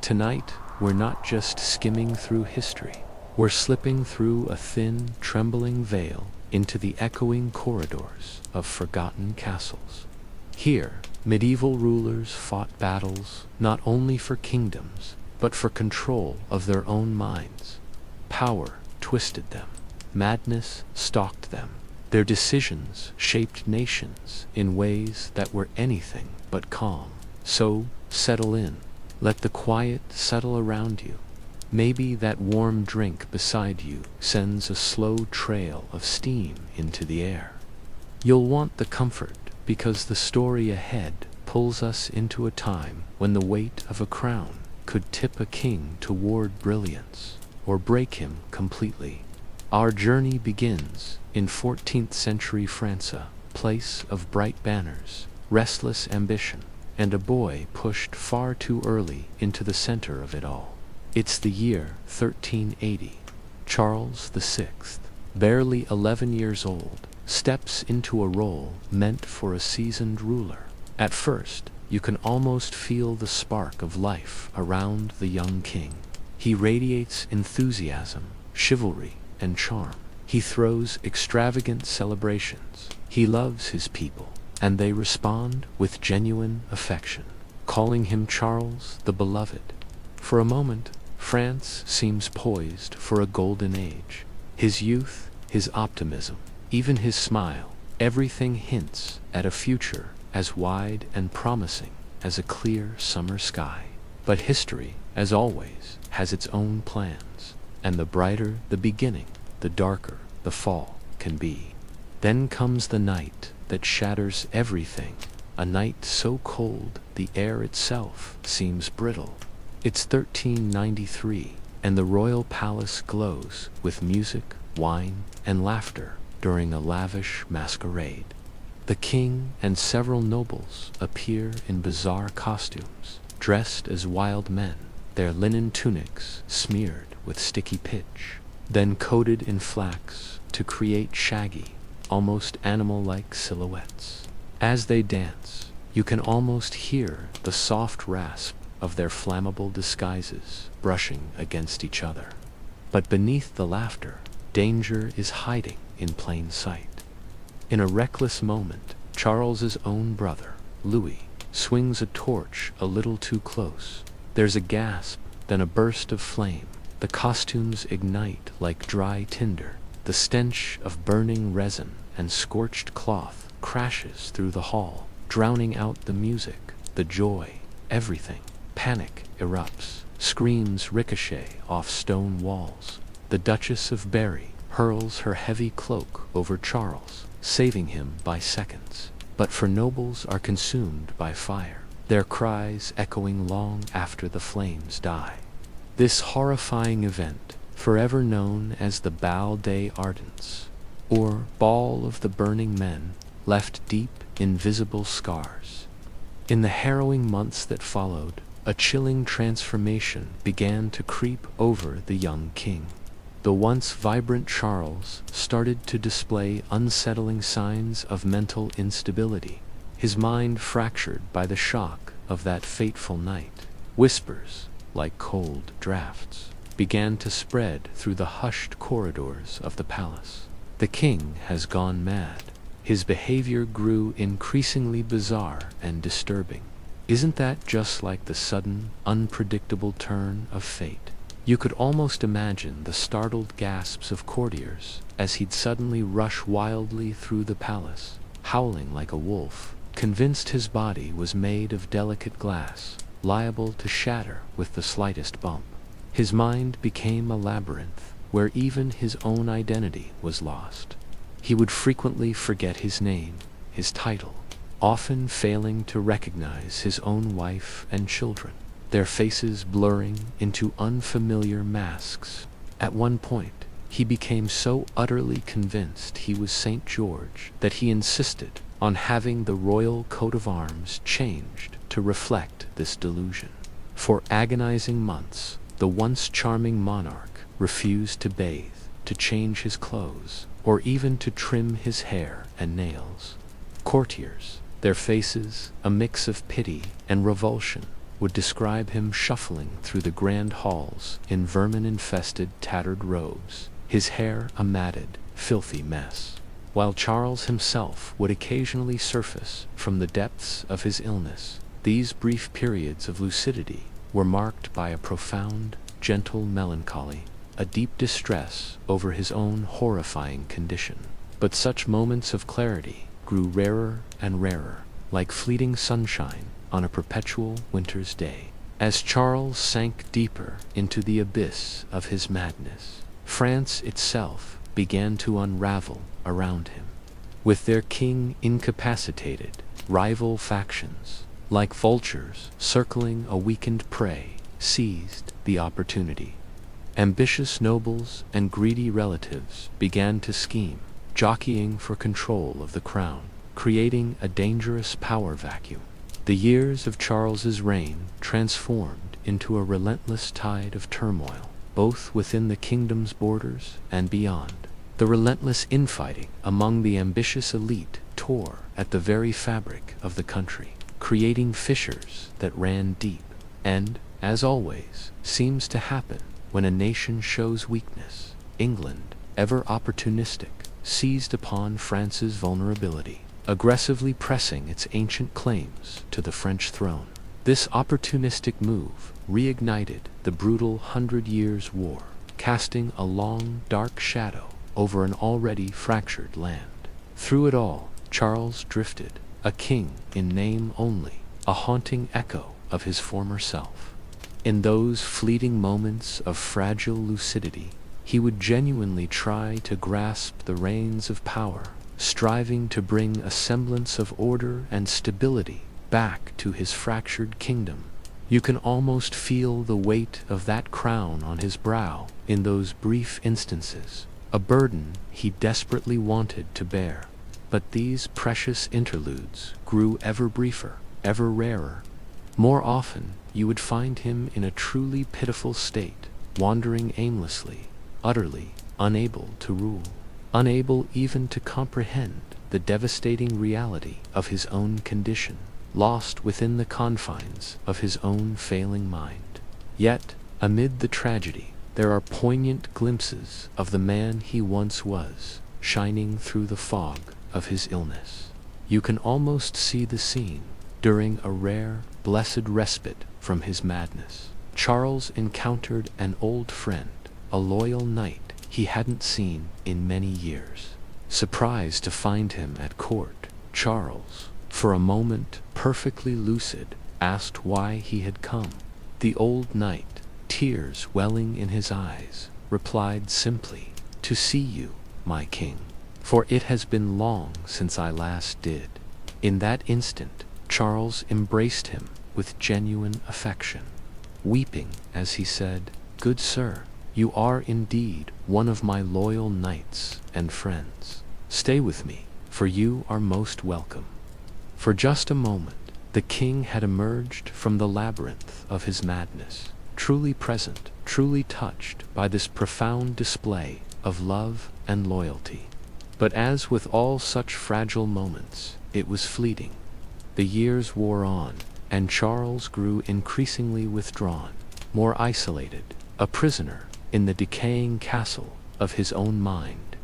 Tonight, we're not just skimming through history. We're slipping through a thin, trembling veil into the echoing corridors of forgotten castles. Here, medieval rulers fought battles not only for kingdoms, but for control of their own minds. Power twisted them. Madness stalked them. Their decisions shaped nations in ways that were anything but calm. So, settle in. Let the quiet settle around you. Maybe that warm drink beside you sends a slow trail of steam into the air. You'll want the comfort because the story ahead pulls us into a time when the weight of a crown could tip a king toward brilliance or break him completely. Our journey begins in 14th century France, place of bright banners, restless ambition, and a boy pushed far too early into the center of it all. It's the year 1380. Charles VI, barely 11 years old, steps into a role meant for a seasoned ruler. At first, you can almost feel the spark of life around the young king. He radiates enthusiasm, chivalry, and charm. He throws extravagant celebrations. He loves his people, and they respond with genuine affection, calling him Charles the Beloved. For a moment, France seems poised for a golden age. His youth, his optimism, even his smile, everything hints at a future as wide and promising as a clear summer sky. But history, as always, has its own plans, and the brighter the beginning, the darker the fall can be. Then comes the night that shatters everything, a night so cold the air itself seems brittle. It's 1393, and the royal palace glows with music, wine, and laughter during a lavish masquerade. The king and several nobles appear in bizarre costumes, dressed as wild men, their linen tunics smeared with sticky pitch, then coated in flax to create shaggy, almost animal-like silhouettes. As they dance, you can almost hear the soft rasp of their flammable disguises brushing against each other. But beneath the laughter, danger is hiding in plain sight. In a reckless moment, Charles's own brother, Louis, swings a torch a little too close. There's a gasp, then a burst of flame. The costumes ignite like dry tinder. The stench of burning resin and scorched cloth crashes through the hall, drowning out the music, the joy, everything. Panic erupts. Screams ricochet off stone walls. The Duchess of Berry hurls her heavy cloak over Charles, saving him by seconds. But for nobles are consumed by fire, their cries echoing long after the flames die. This horrifying event, forever known as the Bal des Ardents, or Ball of the Burning Men, left deep, invisible scars. In the harrowing months that followed, a chilling transformation began to creep over the young king. The once vibrant Charles started to display unsettling signs of mental instability, his mind fractured by the shock of that fateful night. Whispers, like cold drafts, began to spread through the hushed corridors of the palace. The king has gone mad. His behavior grew increasingly bizarre and disturbing. Isn't that just like the sudden, unpredictable turn of fate? You could almost imagine the startled gasps of courtiers as he'd suddenly rush wildly through the palace, howling like a wolf, convinced his body was made of delicate glass, liable to shatter with the slightest bump. His mind became a labyrinth where even his own identity was lost. He would frequently forget his name, his title, often failing to recognize his own wife and children, their faces blurring into unfamiliar masks. At one point, he became so utterly convinced he was St. George that he insisted on having the royal coat of arms changed to reflect this delusion. For agonizing months, the once charming monarch refused to bathe, to change his clothes, or even to trim his hair and nails. Courtiers, their faces a mix of pity and revulsion, would describe him shuffling through the grand halls in vermin-infested tattered robes, his hair a matted, filthy mess, while Charles himself would occasionally surface from the depths of his illness. These brief periods of lucidity were marked by a profound, gentle melancholy, a deep distress over his own horrifying condition. But such moments of clarity grew rarer and rarer, like fleeting sunshine on a perpetual winter's day. As Charles sank deeper into the abyss of his madness, France itself began to unravel around him. With their king incapacitated, rival factions, like vultures circling a weakened prey, seized the opportunity. Ambitious nobles and greedy relatives began to scheme, jockeying for control of the crown, creating a dangerous power vacuum. The years of Charles's reign transformed into a relentless tide of turmoil, both within the kingdom's borders and beyond. The relentless infighting among the ambitious elite tore at the very fabric of the country, creating fissures that ran deep, and, as always seems to happen when a nation shows weakness, England, ever opportunistic, seized upon France's vulnerability, aggressively pressing its ancient claims to the French throne. This opportunistic move reignited the brutal 100 Years' War, casting a long, dark shadow over an already fractured land. Through it all, Charles drifted, a king in name only, a haunting echo of his former self. In those fleeting moments of fragile lucidity, he would genuinely try to grasp the reins of power, striving to bring a semblance of order and stability back to his fractured kingdom. You can almost feel the weight of that crown on his brow in those brief instances, a burden he desperately wanted to bear. But these precious interludes grew ever briefer, ever rarer. More often, you would find him in a truly pitiful state, wandering aimlessly, utterly unable to rule, unable even to comprehend the devastating reality of his own condition, lost within the confines of his own failing mind. Yet, amid the tragedy, there are poignant glimpses of the man he once was, shining through the fog of his illness. You can almost see the scene during a rare, blessed respite from his madness. Charles encountered an old friend, a loyal knight he hadn't seen in many years. Surprised to find him at court, Charles, for a moment perfectly lucid, asked why he had come. The old knight, tears welling in his eyes, replied simply, "To see you, my king, for it has been long since I last did." In that instant, Charles embraced him with genuine affection, weeping as he said, "Good sir, you are indeed one of my loyal knights and friends. Stay with me, for you are most welcome." For just a moment, the king had emerged from the labyrinth of his madness, truly present, truly touched by this profound display of love and loyalty. But as with all such fragile moments, it was fleeting. The years wore on, and Charles grew increasingly withdrawn, more isolated, a prisoner in the decaying castle of his own mind.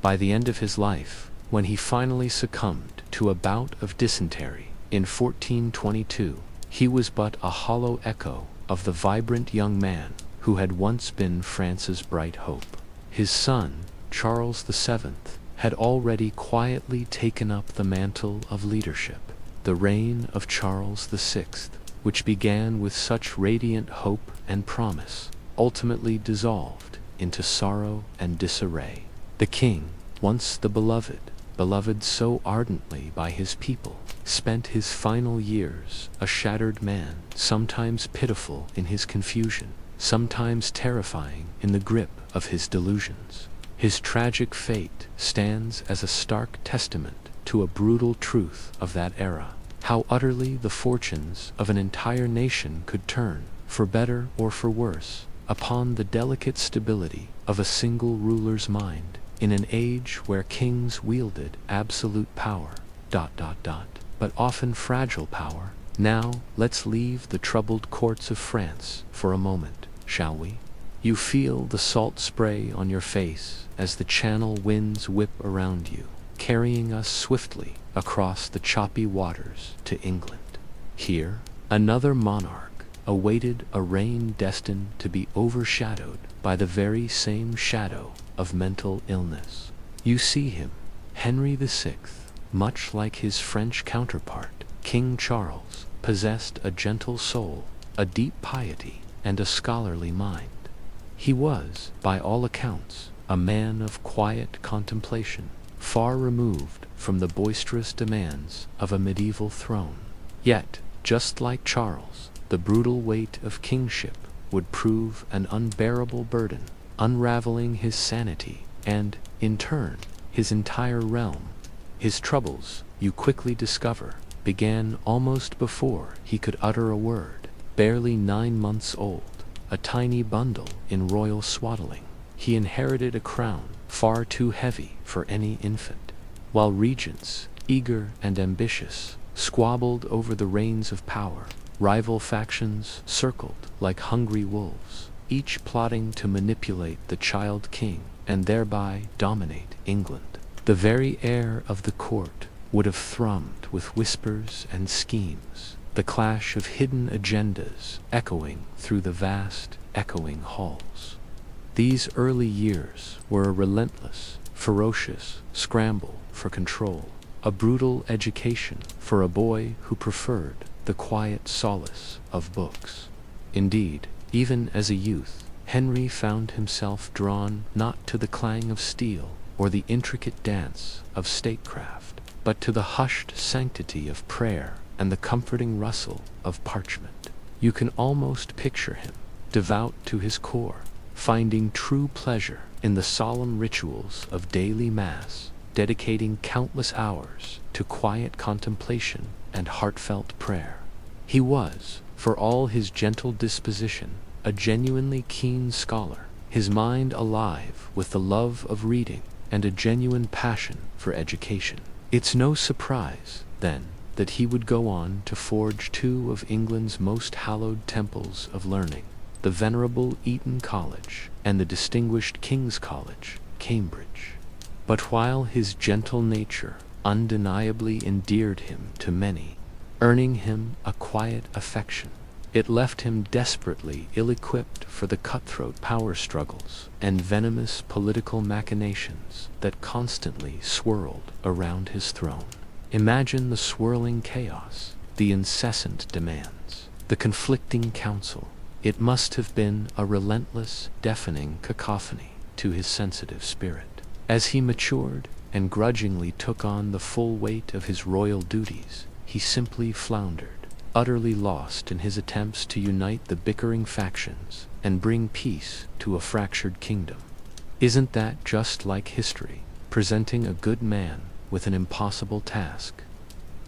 By the end of his life, when he finally succumbed to a bout of dysentery in 1422, he was but a hollow echo of the vibrant young man who had once been France's bright hope. His son, Charles VII, had already quietly taken up the mantle of leadership. The reign of Charles VI, which began with such radiant hope and promise, ultimately dissolved into sorrow and disarray. The king, once the beloved so ardently by his people, spent his final years a shattered man, sometimes pitiful in his confusion, sometimes terrifying in the grip of his delusions. His tragic fate stands as a stark testament to a brutal truth of that era, how utterly the fortunes of an entire nation could turn, for better or for worse, upon the delicate stability of a single ruler's mind, in an age where kings wielded absolute power, but often fragile power, Now, let's leave the troubled courts of France for a moment, shall we? You feel the salt spray on your face as the Channel winds whip around you, carrying us swiftly across the choppy waters to England. Here, another monarch awaited a reign destined to be overshadowed by the very same shadow of mental illness. You see him, Henry VI, much like his French counterpart, King Charles, possessed a gentle soul, a deep piety, and a scholarly mind. He was, by all accounts, a man of quiet contemplation, far removed from the boisterous demands of a medieval throne. Yet, just like Charles, the brutal weight of kingship would prove an unbearable burden, unraveling his sanity and, in turn, his entire realm. His troubles, you quickly discover, began almost before he could utter a word. Barely 9 months old, a tiny bundle in royal swaddling, he inherited a crown far too heavy for any infant. While regents, eager and ambitious, squabbled over the reins of power, rival factions circled like hungry wolves, each plotting to manipulate the child king and thereby dominate England. The very air of the court would have thrummed with whispers and schemes, the clash of hidden agendas echoing through the vast, echoing halls. These early years were a relentless, ferocious scramble for control, a brutal education for a boy who preferred the quiet solace of books. Indeed, even as a youth, Henry found himself drawn not to the clang of steel or the intricate dance of statecraft, but to the hushed sanctity of prayer and the comforting rustle of parchment. You can almost picture him, devout to his core, finding true pleasure in the solemn rituals of daily mass, dedicating countless hours to quiet contemplation and heartfelt prayer. He was, for all his gentle disposition, a genuinely keen scholar, his mind alive with the love of reading and a genuine passion for education. It's no surprise, then, that he would go on to forge 2 of England's most hallowed temples of learning, the venerable Eton College and the distinguished King's College, Cambridge. But while his gentle nature undeniably endeared him to many, earning him a quiet affection, it left him desperately ill-equipped for the cutthroat power struggles and venomous political machinations that constantly swirled around his throne. Imagine the swirling chaos, the incessant demands, the conflicting counsel. It must have been a relentless, deafening cacophony to his sensitive spirit. As he matured and grudgingly took on the full weight of his royal duties, he simply floundered, utterly lost in his attempts to unite the bickering factions and bring peace to a fractured kingdom. Isn't that just like history, presenting a good man with an impossible task?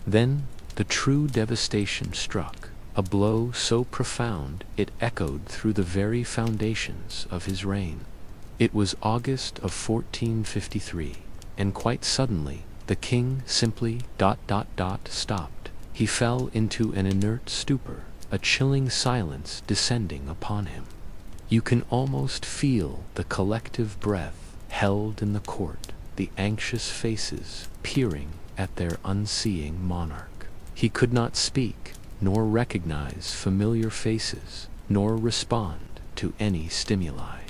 Then the true devastation struck, a blow so profound it echoed through the very foundations of his reign. It was August of 1453, and quite suddenly the king simply ... stopped. He fell into an inert stupor, a chilling silence descending upon him. You can almost feel the collective breath held in the court, the anxious faces peering at their unseeing monarch. He could not speak, nor recognize familiar faces, nor respond to any stimuli.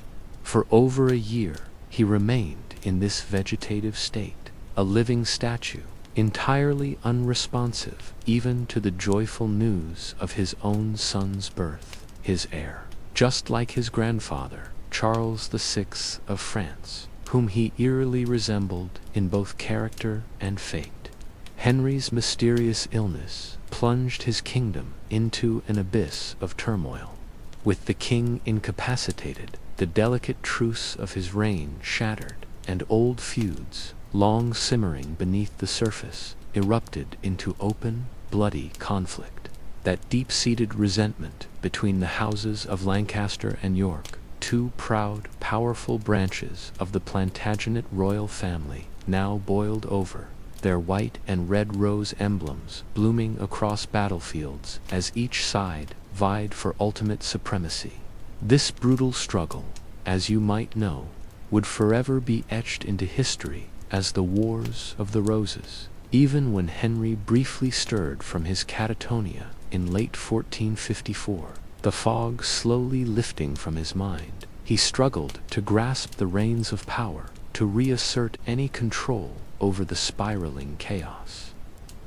For over a year he remained in this vegetative state, a living statue, entirely unresponsive even to the joyful news of his own son's birth, his heir, just like his grandfather, Charles VI of France, whom he eerily resembled in both character and fate. Henry's mysterious illness plunged his kingdom into an abyss of turmoil. With the king incapacitated, the delicate truce of his reign shattered, and old feuds, long simmering beneath the surface, erupted into open, bloody conflict. That deep-seated resentment between the houses of Lancaster and York, 2 proud, powerful branches of the Plantagenet royal family, now boiled over, their white and red rose emblems blooming across battlefields as each side vied for ultimate supremacy. This brutal struggle, as you might know, would forever be etched into history as the Wars of the Roses. Even when Henry briefly stirred from his catatonia in late 1454, the fog slowly lifting from his mind, he struggled to grasp the reins of power, to reassert any control over the spiraling chaos.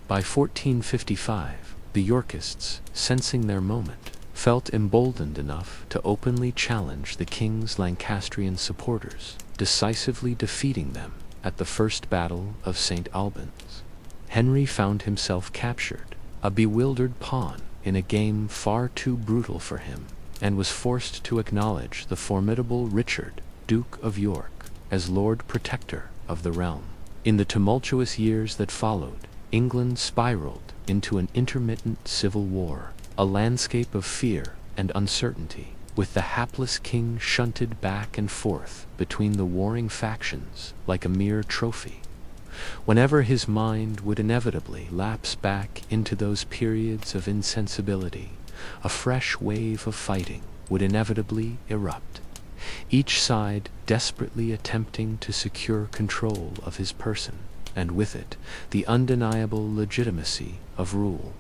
By 1455, the Yorkists, sensing their moment, felt emboldened enough to openly challenge the king's Lancastrian supporters, decisively defeating them at the First Battle of St. Albans. Henry found himself captured, a bewildered pawn in a game far too brutal for him, and was forced to acknowledge the formidable Richard, Duke of York, as Lord Protector of the realm. In the tumultuous years that followed, England spiraled into an intermittent civil war, a landscape of fear and uncertainty, with the hapless king shunted back and forth between the warring factions like a mere trophy. Whenever his mind would inevitably lapse back into those periods of insensibility, a fresh wave of fighting would inevitably erupt, each side desperately attempting to secure control of his person, and with it, the undeniable legitimacy of rule.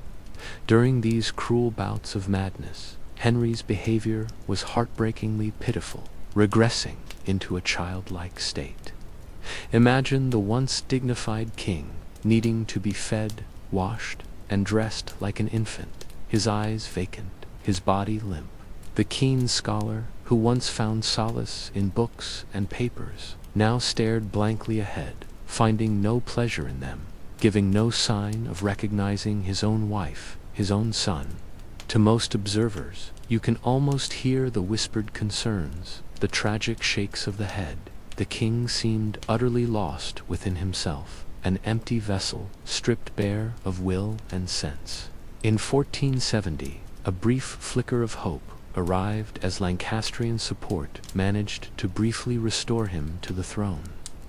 During these cruel bouts of madness, Henry's behavior was heartbreakingly pitiful, regressing into a childlike state. Imagine the once dignified king needing to be fed, washed, and dressed like an infant, his eyes vacant, his body limp. The keen scholar, who once found solace in books and papers, now stared blankly ahead, finding no pleasure in them, giving no sign of recognizing his own wife, his own son. To most observers, you can almost hear the whispered concerns, the tragic shakes of the head. The king seemed utterly lost within himself, an empty vessel stripped bare of will and sense. In 1470, a brief flicker of hope arrived as Lancastrian support managed to briefly restore him to the throne.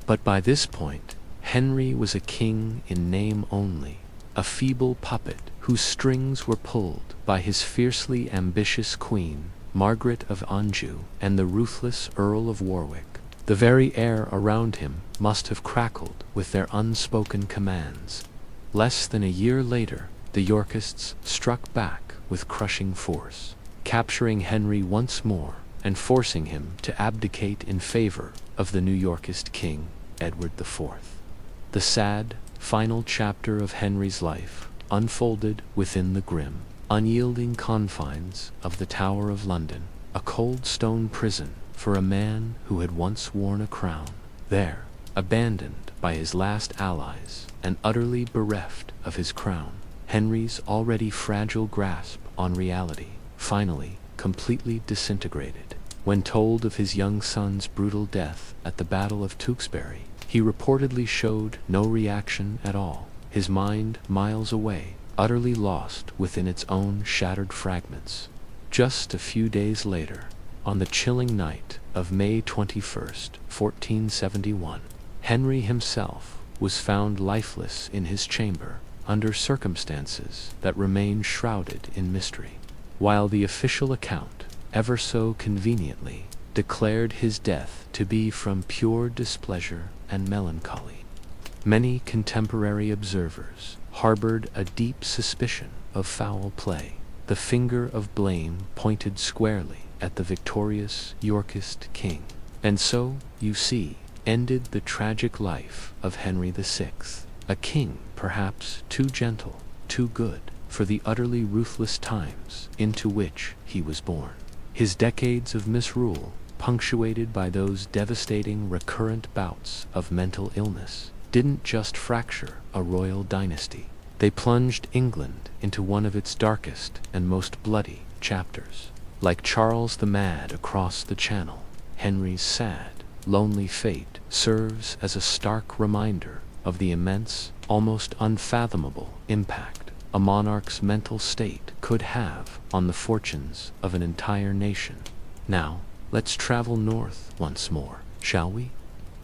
But by this point, Henry was a king in name only, a feeble puppet whose strings were pulled by his fiercely ambitious queen, Margaret of Anjou, and the ruthless Earl of Warwick. The very air around him must have crackled with their unspoken commands. Less than a year later, the Yorkists struck back with crushing force, capturing Henry once more and forcing him to abdicate in favor of the new Yorkist king, Edward IV. The sad, final chapter of Henry's life unfolded within the grim, unyielding confines of the Tower of London, a cold stone prison for a man who had once worn a crown. There, abandoned by his last allies and utterly bereft of his crown, Henry's already fragile grasp on reality finally completely disintegrated. When told of his young son's brutal death at the Battle of Tewkesbury, he reportedly showed no reaction at all, his mind miles away, utterly lost within its own shattered fragments. Just a few days later, on the chilling night of May 21st, 1471, Henry himself was found lifeless in his chamber under circumstances that remain shrouded in mystery, while the official account, ever so conveniently, declared his death to be from pure displeasure and melancholy. Many contemporary observers harbored a deep suspicion of foul play. The finger of blame pointed squarely at the victorious Yorkist king. And so, you see, ended the tragic life of Henry VI, a king perhaps too gentle, too good, for the utterly ruthless times into which he was born. His decades of misrule, punctuated by those devastating recurrent bouts of mental illness, didn't just fracture a royal dynasty. They plunged England into one of its darkest and most bloody chapters. Like Charles the Mad across the Channel, Henry's sad, lonely fate serves as a stark reminder of the immense, almost unfathomable impact a monarch's mental state could have on the fortunes of an entire nation. Now, let's travel north once more, shall we?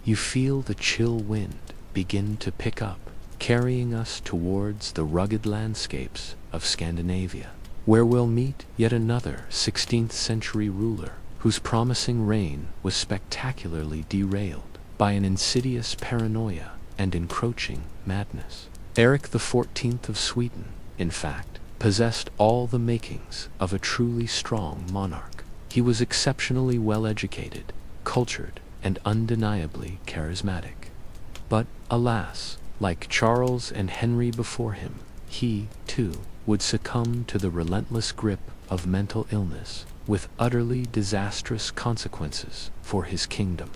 You feel the chill wind begin to pick up, carrying us towards the rugged landscapes of Scandinavia, where we'll meet yet another 16th century ruler whose promising reign was spectacularly derailed by an insidious paranoia and encroaching madness. Eric XIV of Sweden, in fact, possessed all the makings of a truly strong monarch. He was exceptionally well-educated, cultured, and undeniably charismatic. But, alas, like Charles and Henry before him, he, too, would succumb to the relentless grip of mental illness, with utterly disastrous consequences for his kingdom.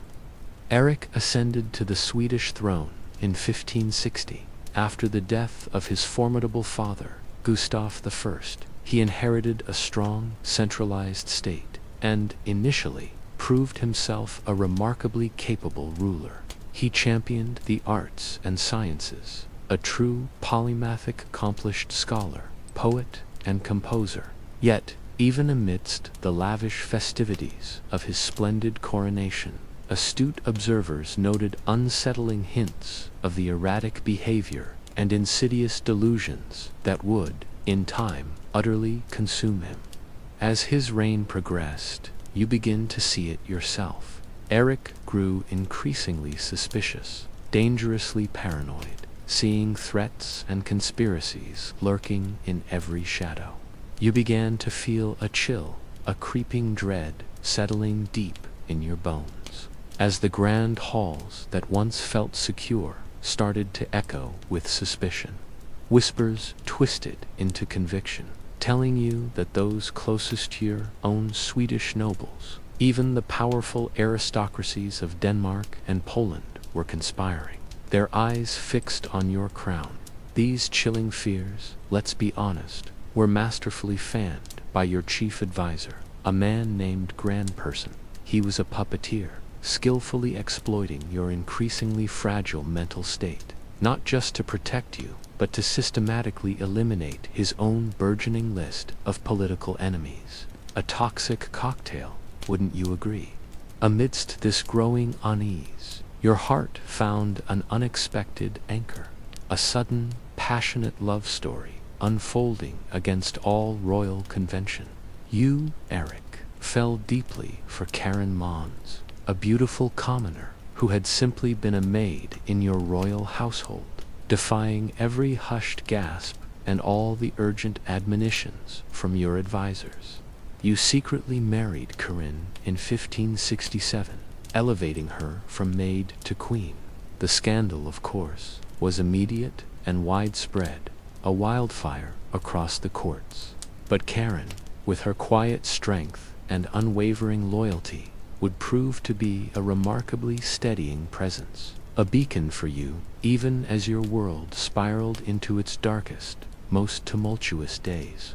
Eric ascended to the Swedish throne in 1560. After the death of his formidable father, Gustav I, he inherited a strong, centralized state, and, initially, proved himself a remarkably capable ruler. He championed the arts and sciences, a true polymathic accomplished scholar, poet, and composer. Yet, even amidst the lavish festivities of his splendid coronation, astute observers noted unsettling hints of the erratic behavior and insidious delusions that would, in time, utterly consume him. As his reign progressed, you begin to see it yourself. Eric grew increasingly suspicious, dangerously paranoid, seeing threats and conspiracies lurking in every shadow. You began to feel a chill, a creeping dread settling deep in your bones, as the grand halls that once felt secure started to echo with suspicion. Whispers twisted into conviction, telling you that those closest to your own Swedish nobles, even the powerful aristocracies of Denmark and Poland, were conspiring, their eyes fixed on your crown. These chilling fears, let's be honest, were masterfully fanned by your chief advisor, a man named Grandperson. He was a puppeteer, skillfully exploiting your increasingly fragile mental state, not just to protect you, but to systematically eliminate his own burgeoning list of political enemies. A toxic cocktail, wouldn't you agree? Amidst this growing unease, your heart found an unexpected anchor, a sudden, passionate love story unfolding against all royal convention. You, Eric, fell deeply for Karen Mons, a beautiful commoner who had simply been a maid in your royal household, defying every hushed gasp and all the urgent admonitions from your advisors. You secretly married Corinne in 1567, elevating her from maid to queen. The scandal, of course, was immediate and widespread, a wildfire across the courts. But Karen, with her quiet strength and unwavering loyalty, would prove to be a remarkably steadying presence, a beacon for you even as your world spiraled into its darkest, most tumultuous days.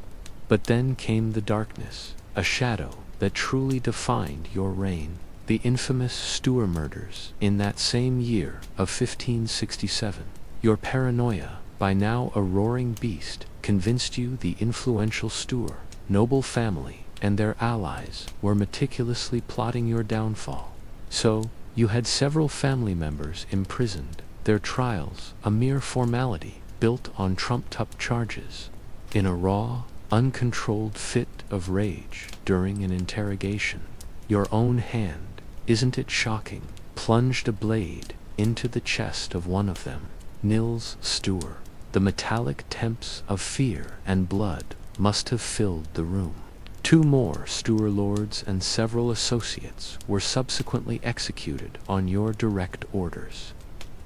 But then came the darkness, a shadow that truly defined your reign, the infamous Stour murders in that same year of 1567. Your paranoia, by now a roaring beast, convinced you the influential Stour noble family and their allies were meticulously plotting your downfall. So, you had several family members imprisoned, their trials a mere formality built on trumped-up charges. In a raw, uncontrolled fit of rage during an interrogation, your own hand, isn't it shocking, plunged a blade into the chest of one of them, Nils Stour. The metallic temps of fear and blood must have filled the room. 2 more Stour lords and several associates were subsequently executed on your direct orders.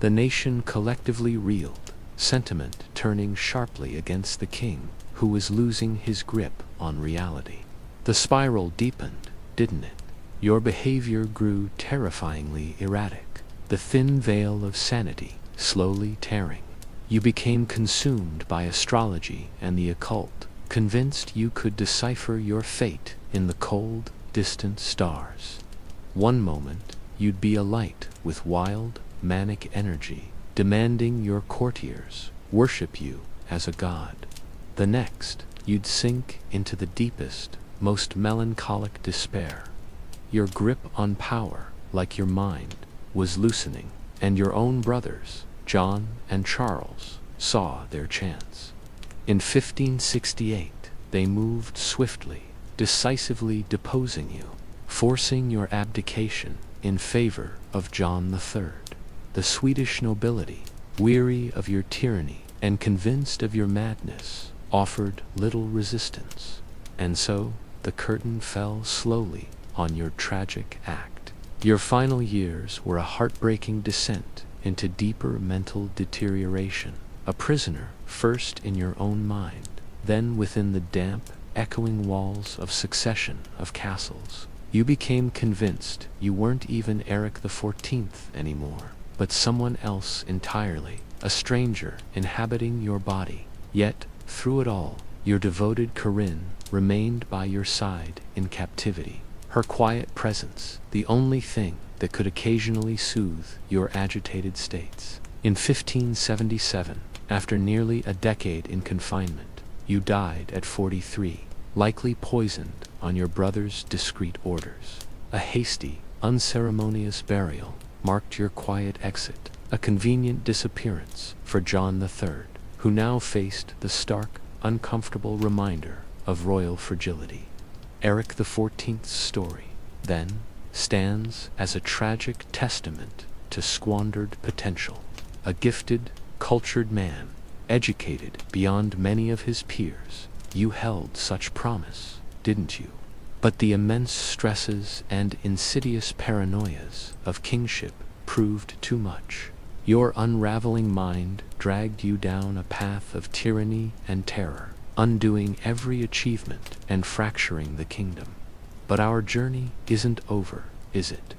The nation collectively reeled, sentiment turning sharply against the king, who was losing his grip on reality. The spiral deepened, didn't it? Your behavior grew terrifyingly erratic, the thin veil of sanity slowly tearing. You became consumed by astrology and the occult, convinced you could decipher your fate in the cold, distant stars. One moment, you'd be alight with wild, manic energy, demanding your courtiers worship you as a god. The next, you'd sink into the deepest, most melancholic despair. Your grip on power, like your mind, was loosening, and your own brothers, John and Charles saw their chance. In 1568, they moved swiftly, decisively deposing you, forcing your abdication in favor of John III. The Swedish nobility, weary of your tyranny and convinced of your madness, offered little resistance. And so, the curtain fell slowly on your tragic act. Your final years were a heartbreaking descent into deeper mental deterioration, a prisoner first in your own mind, then within the damp, echoing walls of succession of castles. You became convinced you weren't even Eric XIV anymore, but someone else entirely, a stranger inhabiting your body. Yet, through it all, your devoted Corinne remained by your side in captivity. Her quiet presence, the only thing that could occasionally soothe your agitated states. In 1577, after nearly a decade in confinement, you died at 43, likely poisoned on your brother's discreet orders. A hasty, unceremonious burial marked your quiet exit, a convenient disappearance for John III, who now faced the stark, uncomfortable reminder of royal fragility. Eric XIV's story, then, stands as a tragic testament to squandered potential. A gifted, cultured man, educated beyond many of his peers, you held such promise, didn't you? But the immense stresses and insidious paranoias of kingship proved too much. Your unraveling mind dragged you down a path of tyranny and terror, undoing every achievement and fracturing the kingdom. But our journey isn't over, is it?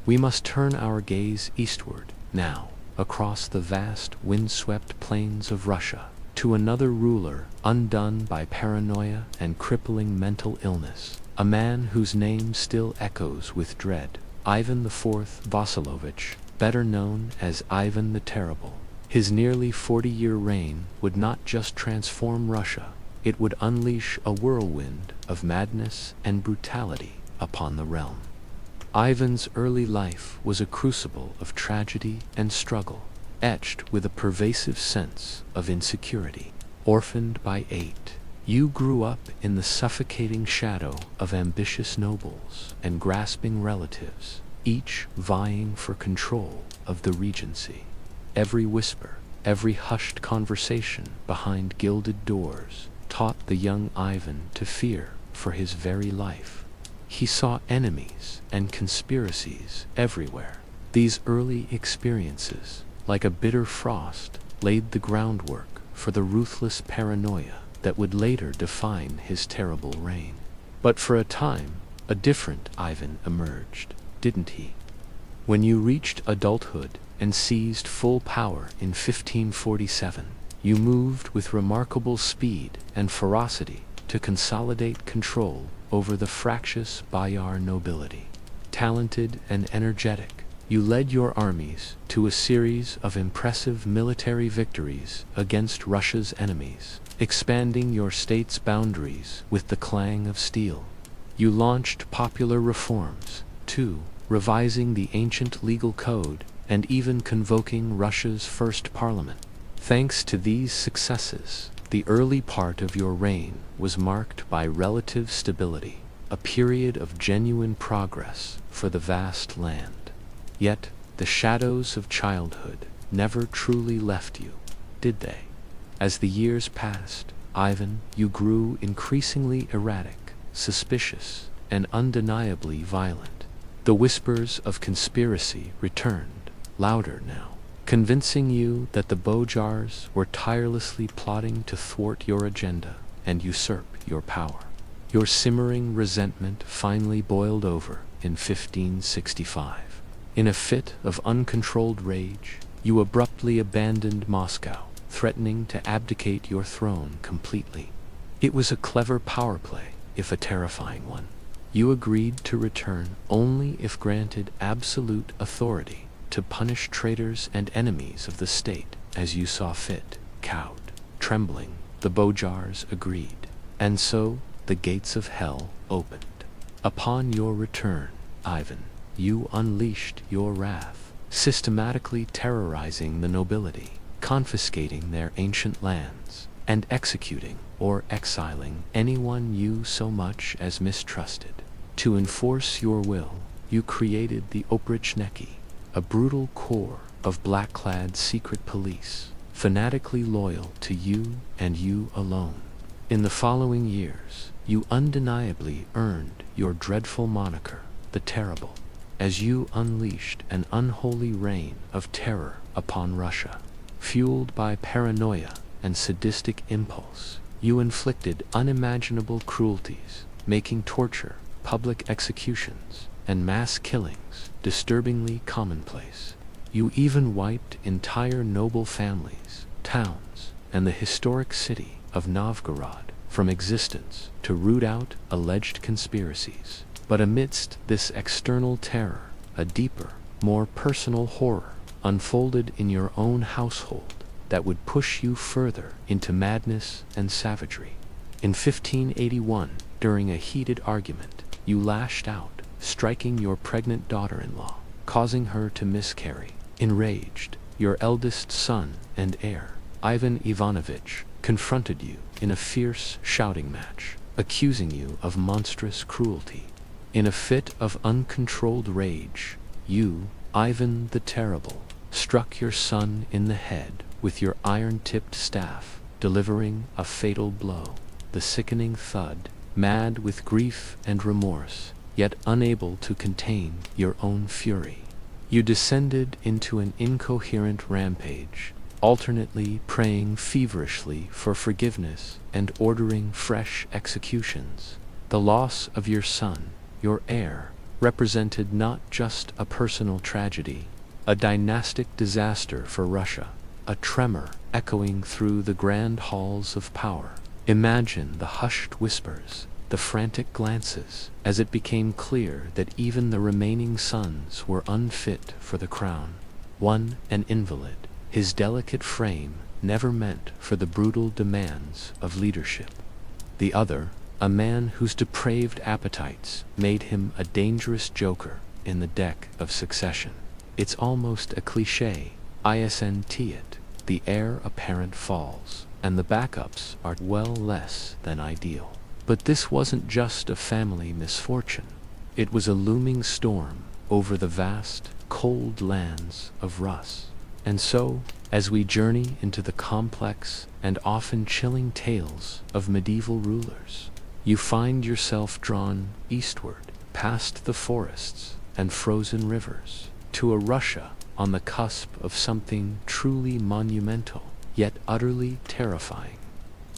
We must turn our gaze eastward, now, across the vast, windswept plains of Russia, to another ruler undone by paranoia and crippling mental illness, a man whose name still echoes with dread, Ivan IV Vasilovich, better known as Ivan the Terrible. His nearly 40-year reign would not just transform Russia, it would unleash a whirlwind of madness and brutality upon the realm. Ivan's early life was a crucible of tragedy and struggle, etched with a pervasive sense of insecurity. Orphaned by 8, you grew up in the suffocating shadow of ambitious nobles and grasping relatives, each vying for control of the regency. Every whisper, every hushed conversation behind gilded doors taught the young Ivan to fear for his very life. He saw enemies and conspiracies everywhere. These early experiences, like a bitter frost, laid the groundwork for the ruthless paranoia that would later define his terrible reign. But for a time, a different Ivan emerged, didn't he? When you reached adulthood and seized full power in 1547, you moved with remarkable speed and ferocity to consolidate control over the fractious Boyar nobility. Talented and energetic, you led your armies to a series of impressive military victories against Russia's enemies, expanding your state's boundaries with the clang of steel. You launched popular reforms, too, revising the ancient legal code and even convoking Russia's first parliament. Thanks to these successes, the early part of your reign was marked by relative stability, a period of genuine progress for the vast land. Yet, the shadows of childhood never truly left you, did they? As the years passed, Ivan, you grew increasingly erratic, suspicious, and undeniably violent. The whispers of conspiracy returned, louder now, convincing you that the Bojars were tirelessly plotting to thwart your agenda and usurp your power. Your simmering resentment finally boiled over in 1565. In a fit of uncontrolled rage, you abruptly abandoned Moscow, threatening to abdicate your throne completely. It was a clever power play, if a terrifying one. You agreed to return only if granted absolute authority to punish traitors and enemies of the state as you saw fit. Cowed, trembling, the Bojars agreed. And so, the gates of hell opened. Upon your return, Ivan, you unleashed your wrath, systematically terrorizing the nobility, confiscating their ancient lands, and executing or exiling anyone you so much as mistrusted. To enforce your will, you created the oprichneki, a brutal corps of black-clad secret police, fanatically loyal to you and you alone. In the following years, you undeniably earned your dreadful moniker, the Terrible, as you unleashed an unholy reign of terror upon Russia. Fueled by paranoia and sadistic impulse, you inflicted unimaginable cruelties, making torture, public executions, and mass killings disturbingly commonplace. You even wiped entire noble families, towns, and the historic city of Novgorod from existence to root out alleged conspiracies. But amidst this external terror, a deeper, more personal horror unfolded in your own household that would push you further into madness and savagery. In 1581, during a heated argument, you lashed out, striking your pregnant daughter-in-law, causing her to miscarry. Enraged, your eldest son and heir, Ivan Ivanovich, confronted you in a fierce shouting match, accusing you of monstrous cruelty. In a fit of uncontrolled rage, you, Ivan the Terrible, struck your son in the head with your iron-tipped staff, delivering a fatal blow. The sickening thud, mad with grief and remorse, yet unable to contain your own fury, you descended into an incoherent rampage, alternately praying feverishly for forgiveness and ordering fresh executions. The loss of your son, your heir, represented not just a personal tragedy, a dynastic disaster for Russia, a tremor echoing through the grand halls of power. Imagine the hushed whispers, the frantic glances, as it became clear that even the remaining sons were unfit for the crown. One, an invalid, his delicate frame never meant for the brutal demands of leadership. The other, a man whose depraved appetites made him a dangerous joker in the deck of succession. It's almost a cliché, isn't it? The heir apparent falls, and the backups are well less than ideal. But this wasn't just a family misfortune. It was a looming storm over the vast, cold lands of Rus. And so, as we journey into the complex and often chilling tales of medieval rulers, you find yourself drawn eastward, past the forests and frozen rivers, to a Russia on the cusp of something truly monumental, yet utterly terrifying.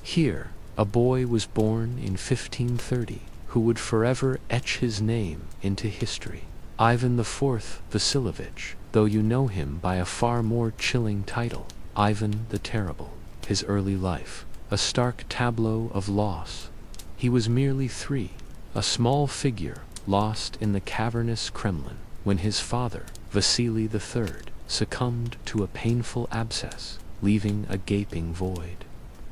Here, a boy was born in 1530 who would forever etch his name into history. Ivan IV Vasilovich, though you know him by a far more chilling title, Ivan the Terrible. His early life, a stark tableau of loss. He was merely 3, a small figure lost in the cavernous Kremlin, when his father, Vasily III, succumbed to a painful abscess, leaving a gaping void.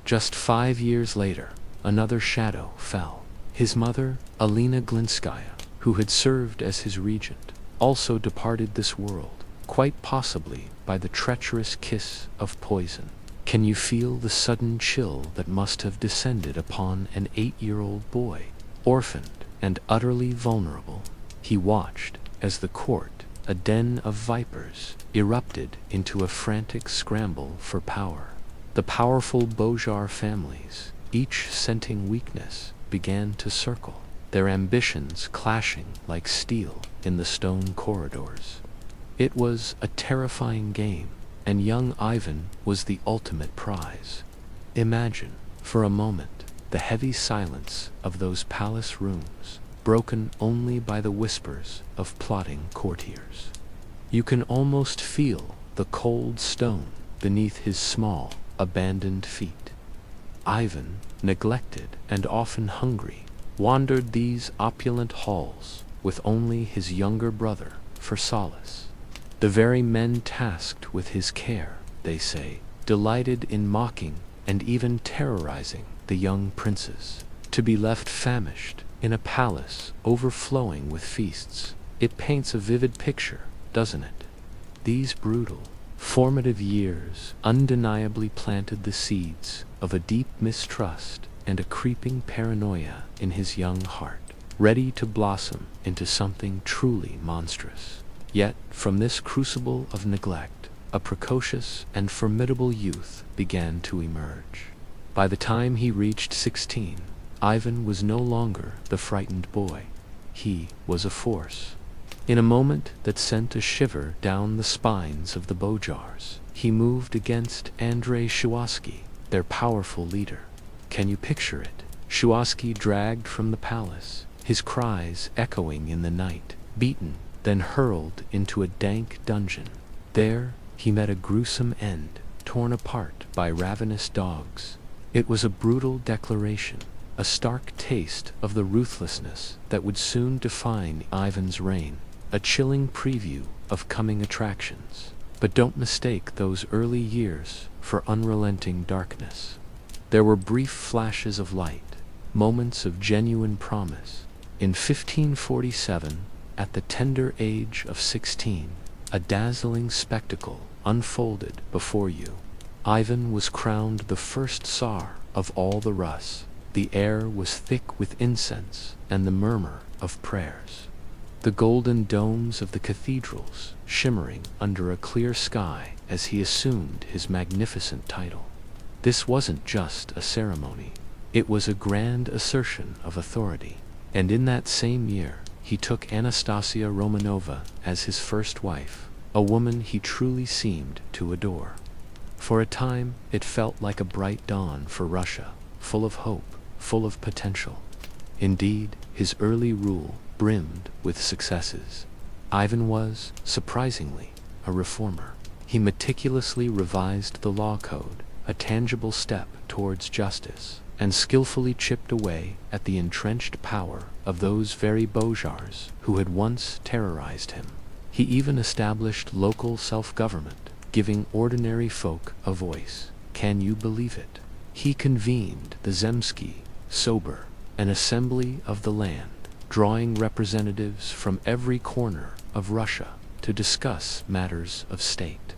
Just 5 years later, another shadow fell. His mother, Alina Glinskaya, who had served as his regent, also departed this world, quite possibly by the treacherous kiss of poison. Can you feel the sudden chill that must have descended upon an 8-year-old boy, orphaned and utterly vulnerable? He watched as the court, a den of vipers, erupted into a frantic scramble for power. The powerful Bojar families, each scenting weakness, began to circle, their ambitions clashing like steel in the stone corridors. It was a terrifying game, and young Ivan was the ultimate prize. Imagine, for a moment, the heavy silence of those palace rooms, broken only by the whispers of plotting courtiers. You can almost feel the cold stone beneath his small, abandoned feet. Ivan, neglected and often hungry, wandered these opulent halls with only his younger brother for solace. The very men tasked with his care, they say, delighted in mocking and even terrorizing the young princes. To be left famished in a palace overflowing with feasts, it paints a vivid picture, doesn't it? These brutal, formative years undeniably planted the seeds of a deep mistrust and a creeping paranoia in his young heart, ready to blossom into something truly monstrous. Yet, from this crucible of neglect, a precocious and formidable youth began to emerge. By the time he reached 16, Ivan was no longer the frightened boy. He was a force. In a moment that sent a shiver down the spines of the Bojars, he moved against Andrei Shuwasky, their powerful leader. Can you picture it? Shuwasky dragged from the palace, his cries echoing in the night, beaten, then hurled into a dank dungeon. There, he met a gruesome end, torn apart by ravenous dogs. It was a brutal declaration, a stark taste of the ruthlessness that would soon define Ivan's reign, a chilling preview of coming attractions. But don't mistake those early years for unrelenting darkness. There were brief flashes of light, moments of genuine promise. In 1547, at the tender age of 16, a dazzling spectacle unfolded before you. Ivan was crowned the first Tsar of all the Rus. The air was thick with incense and the murmur of prayers. The golden domes of the cathedrals shimmering under a clear sky as he assumed his magnificent title. This wasn't just a ceremony. It was a grand assertion of authority. And in that same year, he took Anastasia Romanova as his first wife, a woman he truly seemed to adore. For a time, it felt like a bright dawn for Russia, full of hope, full of potential. Indeed, his early rule brimmed with successes. Ivan was, surprisingly, a reformer. He meticulously revised the law code, a tangible step towards justice, and skillfully chipped away at the entrenched power of those very Bojars who had once terrorized him. He even established local self-government, giving ordinary folk a voice. Can you believe it? He convened the Zemsky, Sober, an assembly of the land, drawing representatives from every corner of Russia to discuss matters of state.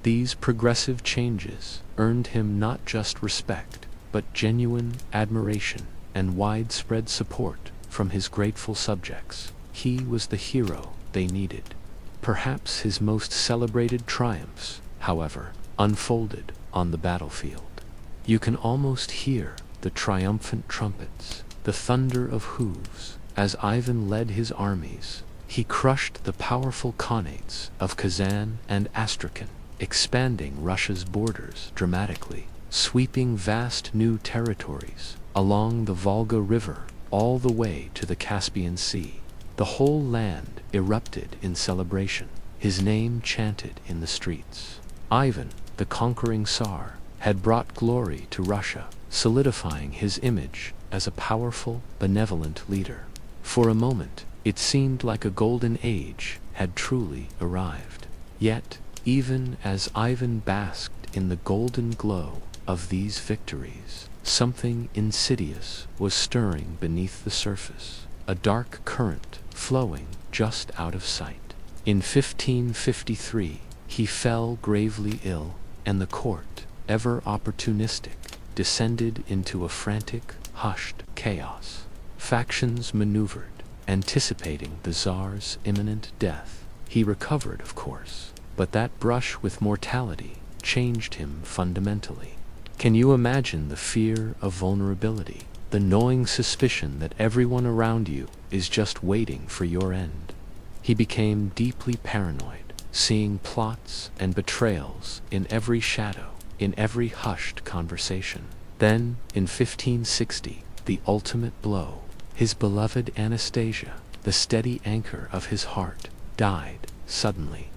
These progressive changes earned him not just respect, but genuine admiration and widespread support from his grateful subjects. He was the hero they needed. Perhaps his most celebrated triumphs, however, unfolded on the battlefield. You can almost hear the triumphant trumpets, the thunder of hooves, as Ivan led his armies. He crushed the powerful khanates of Kazan and Astrakhan, expanding Russia's borders dramatically, sweeping vast new territories along the Volga River all the way to the Caspian Sea. The whole land erupted in celebration, his name chanted in the streets. Ivan, the conquering Tsar, had brought glory to Russia, solidifying his image as a powerful, benevolent leader. For a moment, it seemed like a golden age had truly arrived. Yet, even as Ivan basked in the golden glow of these victories, something insidious was stirring beneath the surface, a dark current flowing just out of sight. In 1553, he fell gravely ill, and the court, ever opportunistic, descended into a frantic, hushed chaos. Factions maneuvered, anticipating the Tsar's imminent death. He recovered, of course, but that brush with mortality changed him fundamentally. Can you imagine the fear of vulnerability, the gnawing suspicion that everyone around you is just waiting for your end? He became deeply paranoid, seeing plots and betrayals in every shadow, in every hushed conversation. Then, in 1560, the ultimate blow. His beloved Anastasia, the steady anchor of his heart, died suddenly.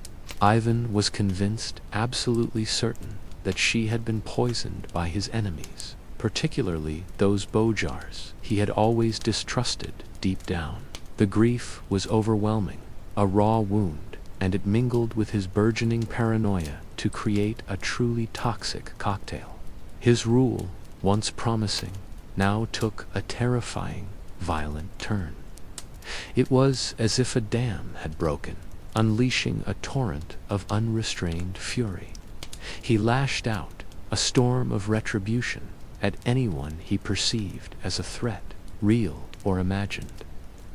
Ivan was convinced, absolutely certain, that she had been poisoned by his enemies, particularly those Bojars he had always distrusted deep down. The grief was overwhelming, a raw wound, and it mingled with his burgeoning paranoia to create a truly toxic cocktail. His rule, once promising, now took a terrifying, violent turn. It was as if a dam had broken, unleashing a torrent of unrestrained fury. He lashed out, a storm of retribution, at anyone he perceived as a threat, real or imagined.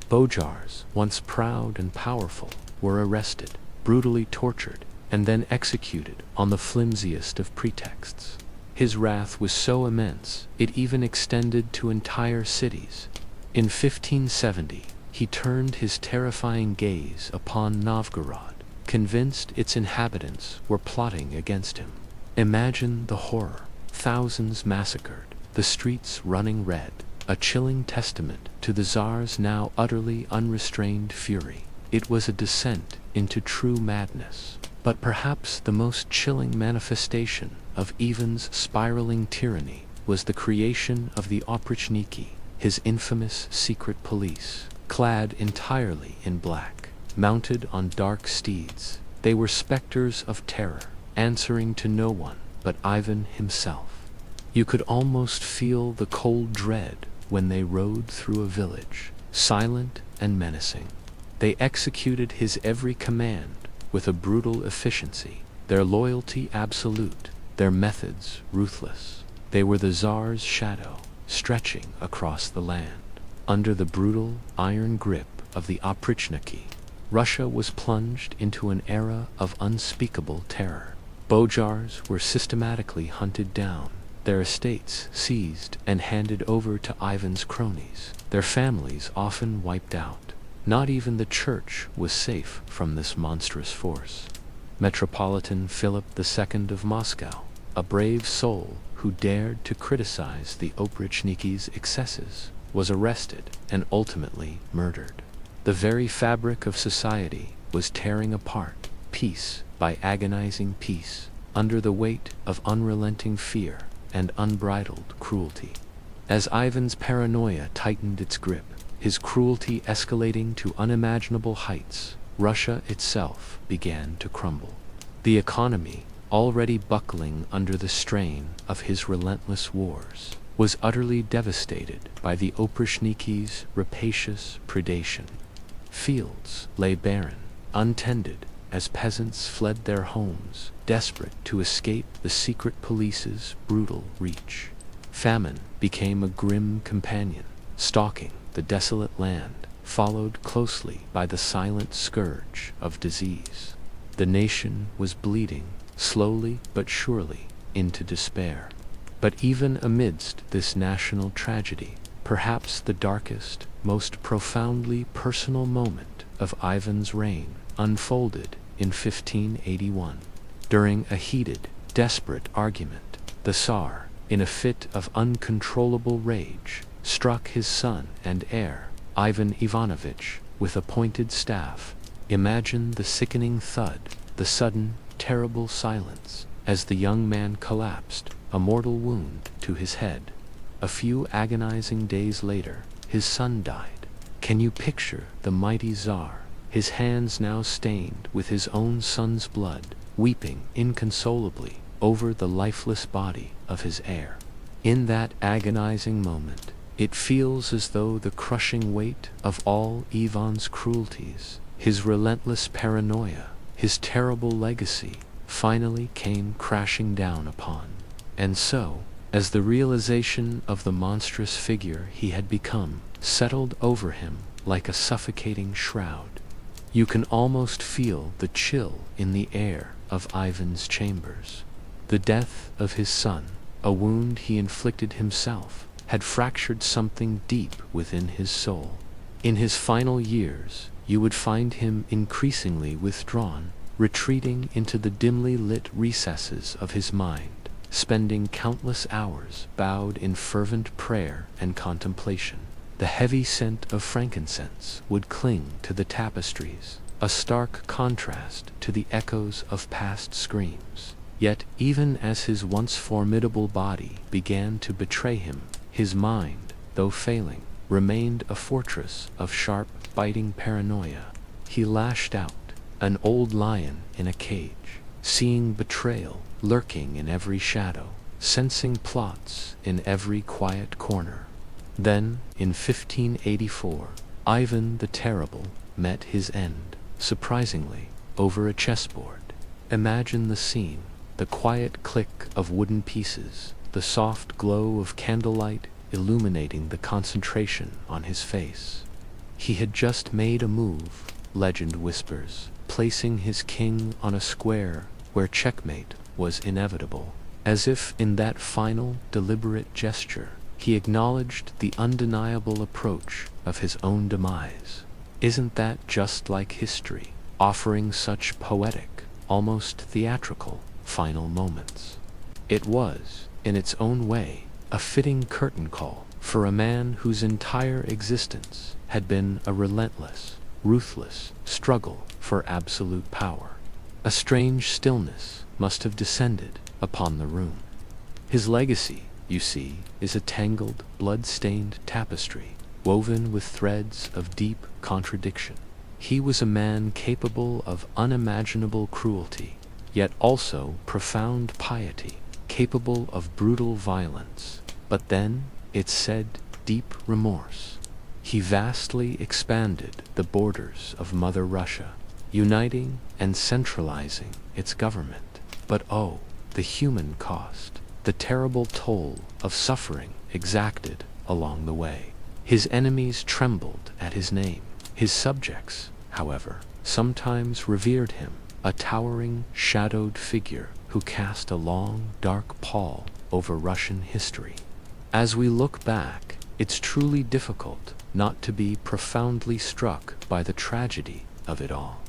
Bojars, once proud and powerful, were arrested, brutally tortured, and then executed on the flimsiest of pretexts. His wrath was so immense, it even extended to entire cities. In 1570, he turned his terrifying gaze upon Novgorod, convinced its inhabitants were plotting against him. Imagine the horror: thousands massacred, the streets running red, a chilling testament to the Tsar's now utterly unrestrained fury. It was a descent into true madness. But perhaps the most chilling manifestation of Ivan's spiraling tyranny was the creation of the oprichniki, his infamous secret police. Clad entirely in black, mounted on dark steeds, they were specters of terror, answering to no one but Ivan himself. You could almost feel the cold dread when they rode through a village, silent and menacing. They executed his every command with a brutal efficiency, their loyalty absolute, their methods ruthless. They were the Tsar's shadow, stretching across the land. Under the brutal, iron grip of the oprichniki, Russia was plunged into an era of unspeakable terror. Bojars were systematically hunted down, their estates seized and handed over to Ivan's cronies, their families often wiped out. Not even the church was safe from this monstrous force. Metropolitan Philip II of Moscow, a brave soul who dared to criticize the oprichniki's excesses, was arrested and ultimately murdered. The very fabric of society was tearing apart, piece by agonizing piece, under the weight of unrelenting fear and unbridled cruelty. As Ivan's paranoia tightened its grip, his cruelty escalating to unimaginable heights, Russia itself began to crumble. The economy, already buckling under the strain of his relentless wars, was utterly devastated by the oprichniki's rapacious predation. Fields lay barren, untended, as peasants fled their homes, desperate to escape the secret police's brutal reach. Famine became a grim companion, stalking the desolate land, followed closely by the silent scourge of disease. The nation was bleeding, slowly but surely, into despair. But even amidst this national tragedy, perhaps the darkest, most profoundly personal moment of Ivan's reign unfolded in 1581. During a heated, desperate argument, the Tsar, in a fit of uncontrollable rage, struck his son and heir, Ivan Ivanovich, with a pointed staff. Imagine the sickening thud, the sudden, terrible silence, as the young man collapsed, a mortal wound to his head. A few agonizing days later, his son died. Can you picture the mighty Tsar, his hands now stained with his own son's blood, weeping inconsolably over the lifeless body of his heir? In that agonizing moment, it feels as though the crushing weight of all Ivan's cruelties, his relentless paranoia, his terrible legacy, finally came crashing down upon. And so, as the realization of the monstrous figure he had become settled over him like a suffocating shroud, you can almost feel the chill in the air of Ivan's chambers. The death of his son, a wound he inflicted himself, had fractured something deep within his soul. In his final years, you would find him increasingly withdrawn, retreating into the dimly lit recesses of his mind, spending countless hours bowed in fervent prayer and contemplation. The heavy scent of frankincense would cling to the tapestries, a stark contrast to the echoes of past screams. Yet even as his once formidable body began to betray him, his mind, though failing, remained a fortress of sharp, biting paranoia. He lashed out, an old lion in a cage, seeing betrayal lurking in every shadow, sensing plots in every quiet corner. Then, in 1584, Ivan the Terrible met his end. surprisingly, over a chessboard. Imagine the scene, the quiet click of wooden pieces, the soft glow of candlelight illuminating the concentration on his face. He had just made a move, legend whispers, placing his king on a square where checkmate was inevitable. As if in that final, deliberate gesture, he acknowledged the undeniable approach of his own demise. Isn't that just like history, offering such poetic, almost theatrical, final moments? It was, in its own way, a fitting curtain call for a man whose entire existence had been a relentless, ruthless struggle for absolute power. A strange stillness must have descended upon the room. His legacy, you see, is a tangled, blood-stained tapestry, woven with threads of deep contradiction. He was a man capable of unimaginable cruelty, yet also profound piety, capable of brutal violence, but then, it's said, deep remorse. He vastly expanded the borders of Mother Russia, uniting and centralizing its government. But oh, the human cost, the terrible toll of suffering exacted along the way. His enemies trembled at his name. His subjects, however, sometimes revered him, a towering, shadowed figure who cast a long, dark pall over Russian history. As we look back, it's truly difficult not to be profoundly struck by the tragedy of it all.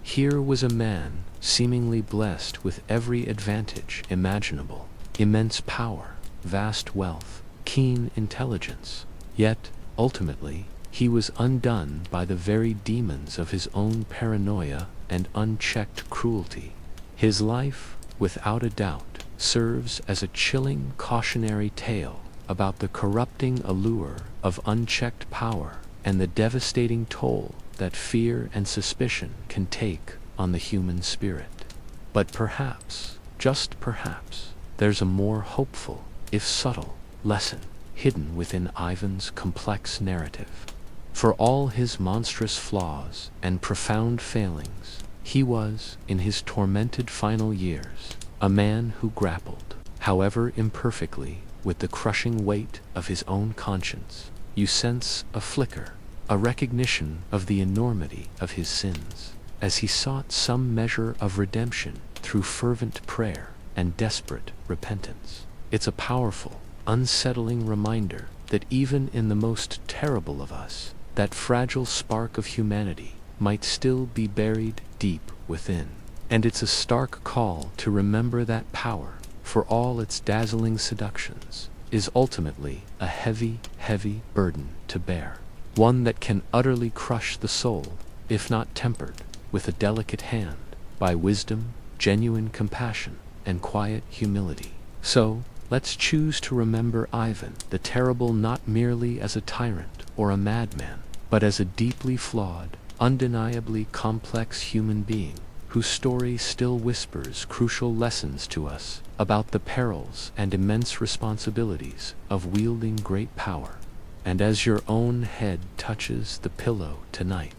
Here was a man seemingly blessed with every advantage imaginable, immense power, vast wealth, keen intelligence, yet, ultimately, he was undone by the very demons of his own paranoia and unchecked cruelty. His life, without a doubt, serves as a chilling cautionary tale about the corrupting allure of unchecked power and the devastating toll that fear and suspicion can take on the human spirit. But perhaps, just perhaps, there's a more hopeful, if subtle, lesson hidden within Ivan's complex narrative. For all his monstrous flaws and profound failings, he was, in his tormented final years, a man who grappled, however imperfectly, with the crushing weight of his own conscience. You sense a flicker, a recognition of the enormity of his sins, as he sought some measure of redemption through fervent prayer and desperate repentance. It's a powerful, unsettling reminder that even in the most terrible of us, that fragile spark of humanity might still be buried deep within. And it's a stark call to remember that power, for all its dazzling seductions, is ultimately a heavy, heavy burden to bear. One that can utterly crush the soul, if not tempered with a delicate hand by wisdom, genuine compassion, and quiet humility. So, let's choose to remember Ivan the Terrible not merely as a tyrant or a madman, but as a deeply flawed, undeniably complex human being, whose story still whispers crucial lessons to us about the perils and immense responsibilities of wielding great power. And as your own head touches the pillow tonight,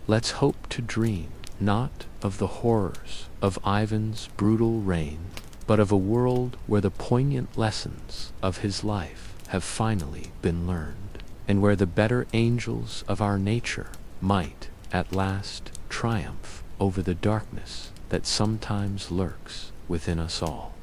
let's hope to dream not of the horrors of Ivan's brutal reign, but of a world where the poignant lessons of his life have finally been learned, and where the better angels of our nature might, at last, triumph over the darkness that sometimes lurks within us all.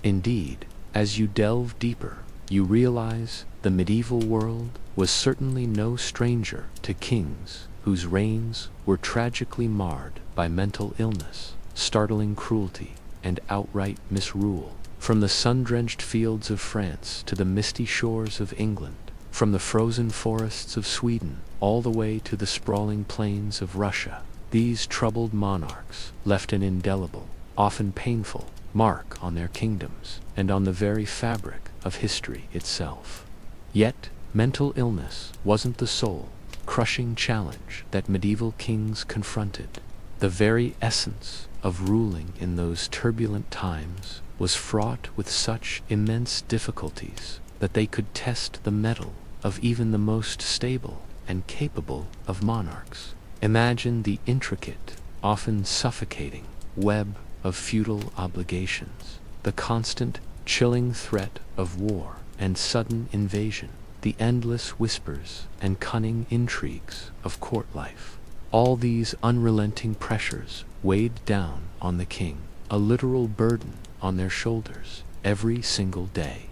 Indeed, as you delve deeper, you realize the medieval world was certainly no stranger to kings whose reigns were tragically marred by mental illness, startling cruelty, and outright misrule. From the sun-drenched fields of France to the misty shores of England, from the frozen forests of Sweden all the way to the sprawling plains of Russia, these troubled monarchs left an indelible, often painful, mark on their kingdoms and on the very fabric of history itself. Yet, mental illness wasn't the sole, crushing challenge that medieval kings confronted. The very essence of ruling in those turbulent times was fraught with such immense difficulties that they could test the mettle of even the most stable and capable of monarchs. Imagine the intricate, often suffocating, web of feudal obligations, the constant, chilling threat of war and sudden invasion, the endless whispers and cunning intrigues of court life. All these unrelenting pressures weighed down on the king, a literal burden on their shoulders every single day.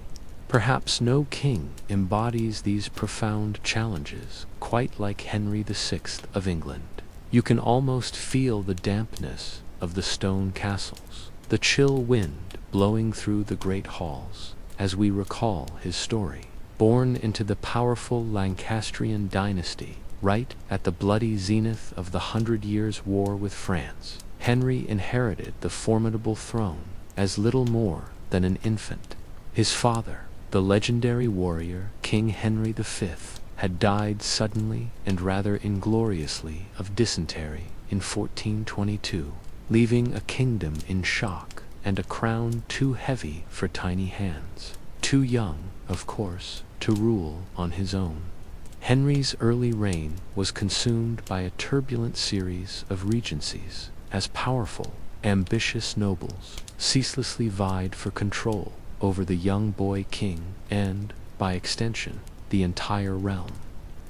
Perhaps no king embodies these profound challenges quite like Henry VI of England. You can almost feel the dampness of the stone castles, the chill wind blowing through the great halls, as we recall his story. Born into the powerful Lancastrian dynasty, right at the bloody zenith of the 100 Years' War with France, Henry inherited the formidable throne as little more than an infant. His father, the legendary warrior King Henry V, had died suddenly and rather ingloriously of dysentery in 1422, leaving a kingdom in shock and a crown too heavy for tiny hands. Too young, of course, to rule on his own. Henry's early reign was consumed by a turbulent series of regencies, as powerful, ambitious nobles ceaselessly vied for control over the young boy king and, by extension, the entire realm.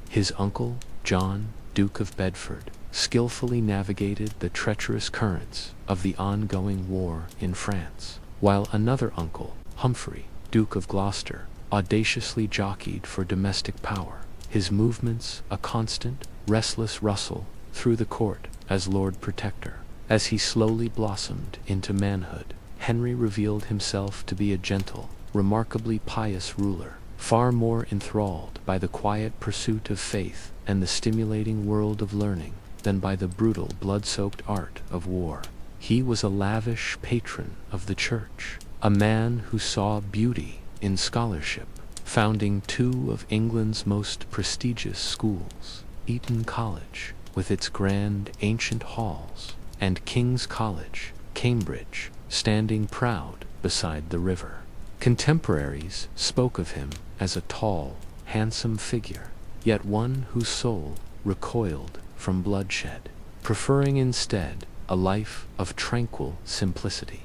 His uncle, John, Duke of Bedford, skillfully navigated the treacherous currents of the ongoing war in France, while another uncle, Humphrey, Duke of Gloucester, audaciously jockeyed for domestic power, his movements a constant, restless rustle through the court as Lord Protector. As he slowly blossomed into manhood, Henry revealed himself to be a gentle, remarkably pious ruler, far more enthralled by the quiet pursuit of faith and the stimulating world of learning than by the brutal, blood-soaked art of war. He was a lavish patron of the church, a man who saw beauty in scholarship, founding two of England's most prestigious schools, Eton College, with its grand ancient halls, and King's College, Cambridge, standing proud beside the river. Contemporaries spoke of him as a tall, handsome figure, yet one whose soul recoiled from bloodshed, preferring instead a life of tranquil simplicity.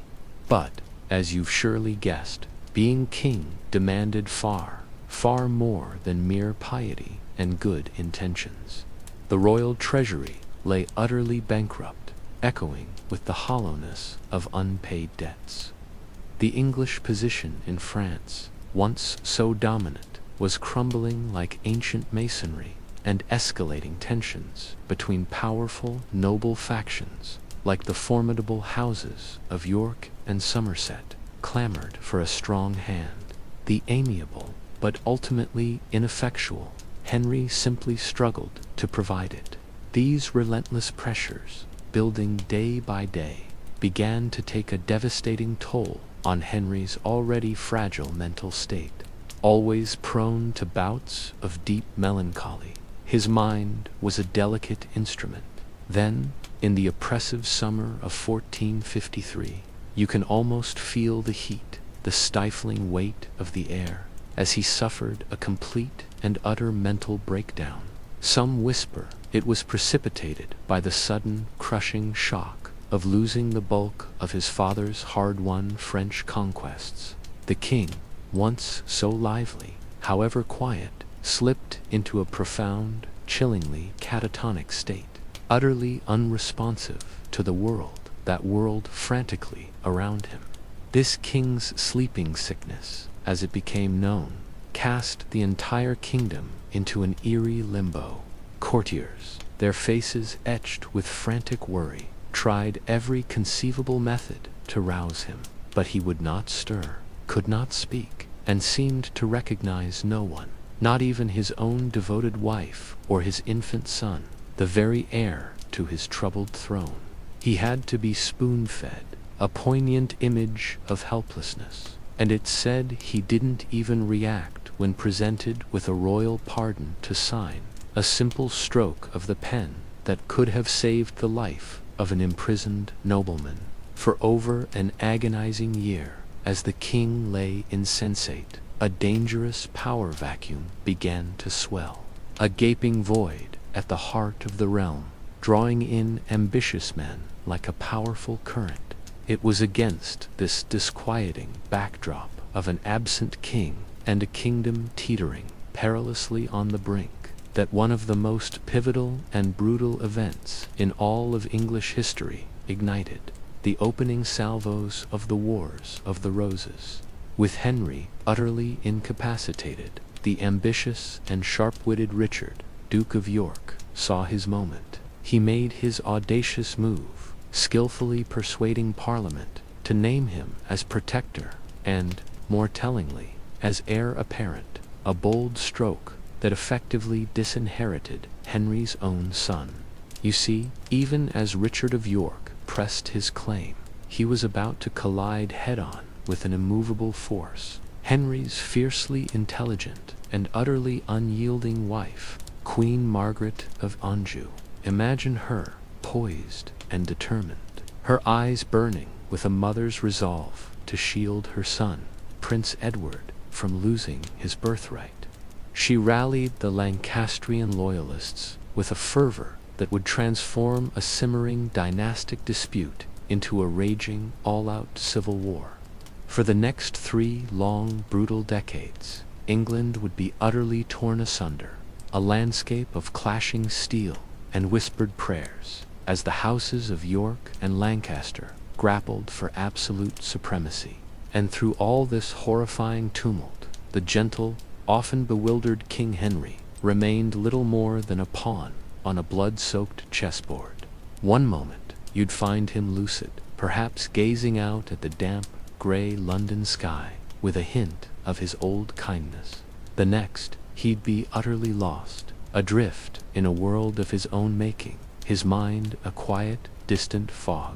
But, as you've surely guessed, being king demanded far, far more than mere piety and good intentions. The royal treasury lay utterly bankrupt, echoing with the hollowness of unpaid debts. The English position in France, once so dominant, was crumbling like ancient masonry, and escalating tensions between powerful, noble factions, like the formidable houses of York and Somerset, clamored for a strong hand. The amiable, but ultimately ineffectual, Henry simply struggled to provide it. These relentless pressures, building day by day, began to take a devastating toll on Henry's already fragile mental state. Always prone to bouts of deep melancholy, his mind was a delicate instrument. Then, in the oppressive summer of 1453, you can almost feel the heat, the stifling weight of the air, as he suffered a complete and utter mental breakdown. Some whisper it was precipitated by the sudden, crushing shock of losing the bulk of his father's hard-won French conquests. The king, once so lively, however quiet, slipped into a profound, chillingly catatonic state, utterly unresponsive to the world that whirled frantically around him. This king's sleeping sickness, as it became known, cast the entire kingdom into an eerie limbo. Courtiers, their faces etched with frantic worry, tried every conceivable method to rouse him, but he would not stir, could not speak, and seemed to recognize no one, not even his own devoted wife or his infant son, the very heir to his troubled throne. He had to be spoon-fed, a poignant image of helplessness, and it's said he didn't even react when presented with a royal pardon to sign, a simple stroke of the pen that could have saved the life of an imprisoned nobleman. For over an agonizing year, as the king lay insensate, a dangerous power vacuum began to swell, a gaping void at the heart of the realm, drawing in ambitious men like a powerful current. It was against this disquieting backdrop of an absent king and a kingdom teetering perilously on the brink that one of the most pivotal and brutal events in all of English history ignited: the opening salvos of the Wars of the Roses. With Henry utterly incapacitated, the ambitious and sharp-witted Richard, Duke of York, saw his moment. He made his audacious move, skillfully persuading Parliament to name him as protector and, more tellingly, as heir apparent, a bold stroke that effectively disinherited Henry's own son. You see, even as Richard of York pressed his claim, he was about to collide head-on with an immovable force: Henry's fiercely intelligent and utterly unyielding wife, Queen Margaret of Anjou. Imagine her, poised and determined, her eyes burning with a mother's resolve to shield her son, Prince Edward, from losing his birthright. She rallied the Lancastrian loyalists with a fervor that would transform a simmering dynastic dispute into a raging, all-out civil war. For the next 3 long, brutal decades, England would be utterly torn asunder, a landscape of clashing steel and whispered prayers, as the houses of York and Lancaster grappled for absolute supremacy. And through all this horrifying tumult, the gentle, often bewildered King Henry remained little more than a pawn on a blood-soaked chessboard. One moment, you'd find him lucid, perhaps gazing out at the damp, gray London sky with a hint of his old kindness. The next, he'd be utterly lost, adrift in a world of his own making, his mind a quiet, distant fog.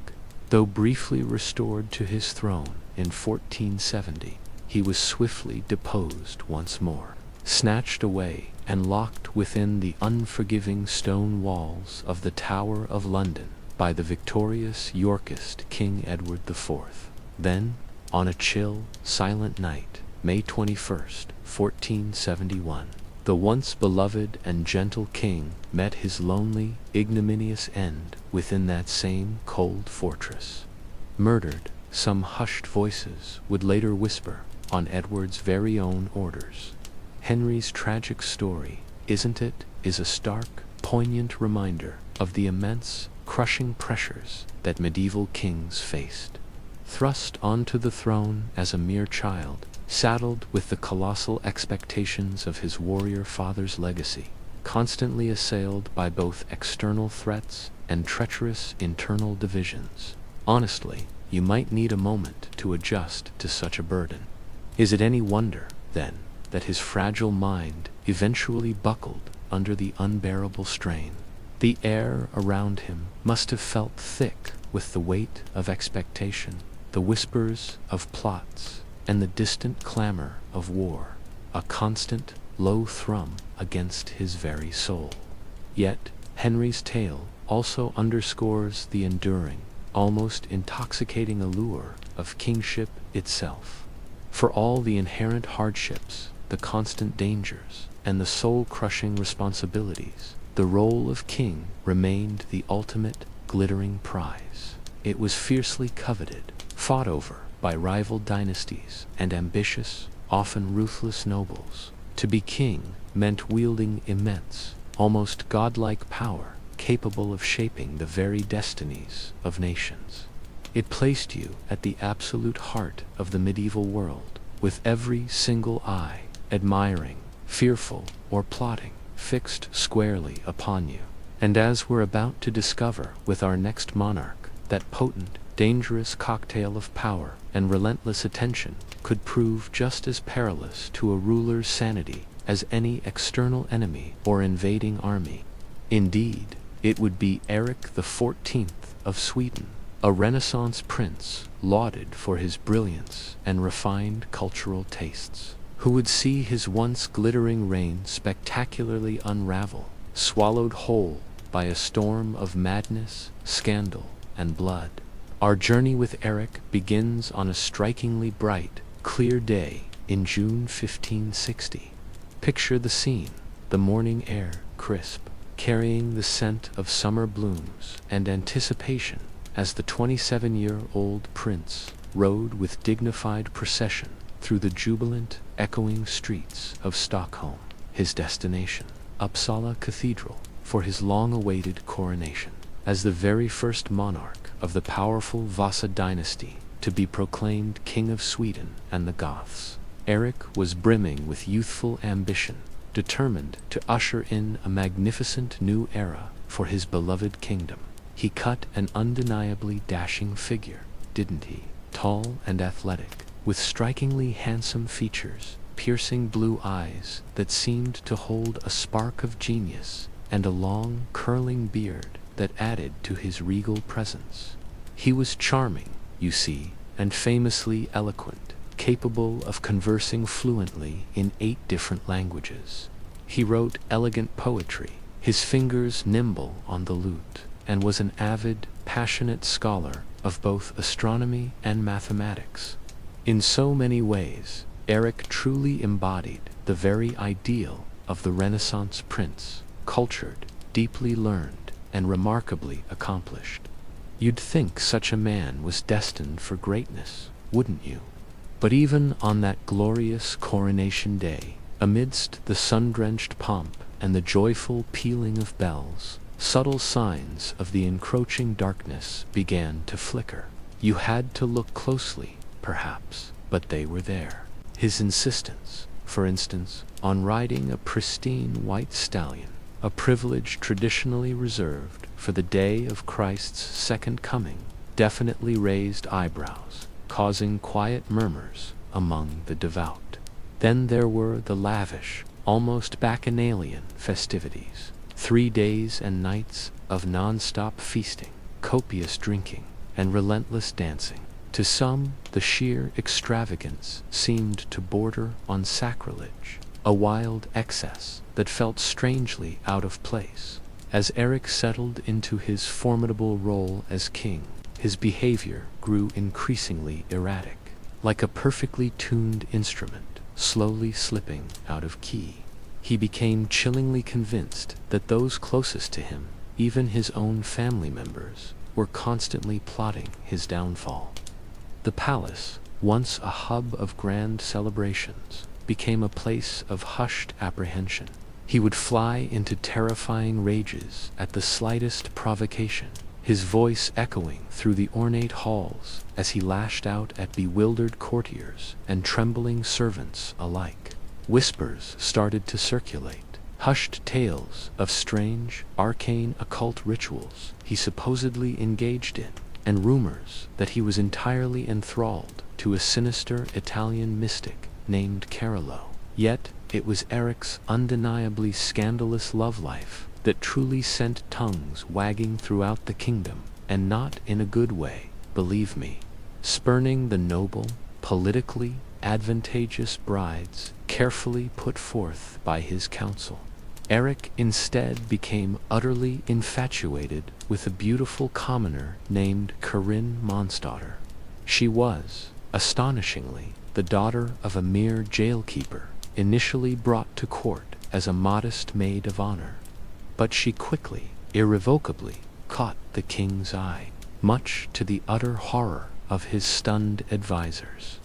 Though briefly restored to his throne in 1470, he was swiftly deposed once more, snatched away and locked within the unforgiving stone walls of the Tower of London by the victorious Yorkist King Edward IV. Then, on a chill, silent night, May 21st, 1471, the once beloved and gentle king met his lonely, ignominious end within that same cold fortress. Murdered, some hushed voices would later whisper, on Edward's very own orders. Henry's tragic story, isn't it, is a stark, poignant reminder of the immense, crushing pressures that medieval kings faced. Thrust onto the throne as a mere child, saddled with the colossal expectations of his warrior father's legacy, constantly assailed by both external threats and treacherous internal divisions. Honestly, you might need a moment to adjust to such a burden. Is it any wonder, then, that his fragile mind eventually buckled under the unbearable strain? The air around him must have felt thick with the weight of expectation, the whispers of plots, and the distant clamor of war, a constant, low thrum against his very soul. Yet, Henry's tale also underscores the enduring, almost intoxicating allure of kingship itself. For all the inherent hardships, the constant dangers, and the soul-crushing responsibilities, the role of king remained the ultimate, glittering prize. It was fiercely coveted, fought over by rival dynasties and ambitious, often ruthless nobles. To be king meant wielding immense, almost godlike power, capable of shaping the very destinies of nations. It placed you at the absolute heart of the medieval world, with every single eye, admiring, fearful, or plotting, fixed squarely upon you. And as we're about to discover with our next monarch, that potent, dangerous cocktail of power and relentless attention could prove just as perilous to a ruler's sanity as any external enemy or invading army. Indeed, it would be Eric XIV of Sweden, a Renaissance prince lauded for his brilliance and refined cultural tastes, who would see his once glittering reign spectacularly unravel, swallowed whole by a storm of madness, scandal, and blood. Our journey with Eric begins on a strikingly bright, clear day in June 1560. Picture the scene: the morning air crisp, carrying the scent of summer blooms and anticipation as the 27-year-old prince rode with dignified procession through the jubilant, echoing streets of Stockholm, his destination, Uppsala Cathedral, for his long-awaited coronation as the very first monarch of the powerful Vasa dynasty to be proclaimed King of Sweden and the Goths. Erik was brimming with youthful ambition, determined to usher in a magnificent new era for his beloved kingdom. He cut an undeniably dashing figure, didn't he? Tall and athletic, with strikingly handsome features, piercing blue eyes that seemed to hold a spark of genius, and a long, curling beard that added to his regal presence. He was charming, you see, and famously eloquent, capable of conversing fluently in 8 different languages. He wrote elegant poetry, his fingers nimble on the lute, and was an avid, passionate scholar of both astronomy and mathematics. In so many ways, Erik truly embodied the very ideal of the Renaissance prince, cultured, deeply learned, and remarkably accomplished. You'd think such a man was destined for greatness, wouldn't you? But even on that glorious coronation day, amidst the sun-drenched pomp and the joyful pealing of bells, subtle signs of the encroaching darkness began to flicker. You had to look closely, perhaps, but they were there. His insistence, for instance, on riding a pristine white stallion, a privilege traditionally reserved for the day of Christ's second coming, definitely raised eyebrows, causing quiet murmurs among the devout. Then there were the lavish, almost bacchanalian festivities, 3 days and nights of non-stop feasting, copious drinking, and relentless dancing. To some, the sheer extravagance seemed to border on sacrilege, a wild excess that felt strangely out of place. As Erik settled into his formidable role as king, his behavior grew increasingly erratic, like a perfectly tuned instrument, slowly slipping out of key. He became chillingly convinced that those closest to him, even his own family members, were constantly plotting his downfall. The palace, once a hub of grand celebrations, became a place of hushed apprehension. He would fly into terrifying rages at the slightest provocation, his voice echoing through the ornate halls as he lashed out at bewildered courtiers and trembling servants alike. Whispers started to circulate, hushed tales of strange, arcane occult rituals he supposedly engaged in, and rumors that he was entirely enthralled to a sinister Italian mystic named Carolo. Yet it was Erik's undeniably scandalous love life that truly sent tongues wagging throughout the kingdom, and not in a good way, believe me. Spurning the noble, politically advantageous brides carefully put forth by his council, Erik instead became utterly infatuated with a beautiful commoner named Karin Monsdotter. She was, astonishingly, the daughter of a mere jailkeeper, initially brought to court as a modest maid of honor. But she quickly, irrevocably, caught the king's eye, much to the utter horror of his stunned advisors.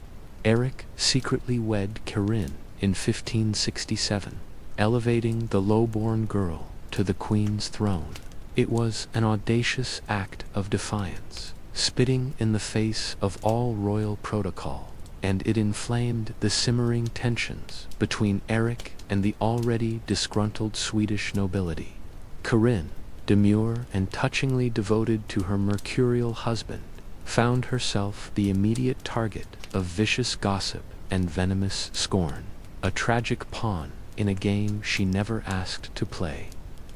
Erik secretly wed Karin in 1567, elevating the low-born girl to the queen's throne. It was an audacious act of defiance, spitting in the face of all royal protocol, and it inflamed the simmering tensions between Erik and the already disgruntled Swedish nobility. Karin, demure and touchingly devoted to her mercurial husband, found herself the immediate target of vicious gossip and venomous scorn, a tragic pawn in a game she never asked to play.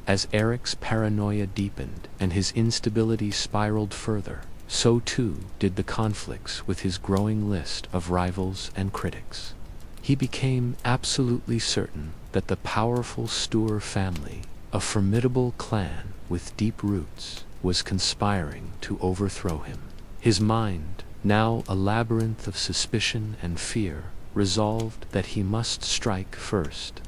As Erik's paranoia deepened and his instability spiraled further, so too did the conflicts with his growing list of rivals and critics. He became absolutely certain that the powerful Sture family, a formidable clan with deep roots, was conspiring to overthrow him. His mind, now a labyrinth of suspicion and fear, resolved that he must strike first.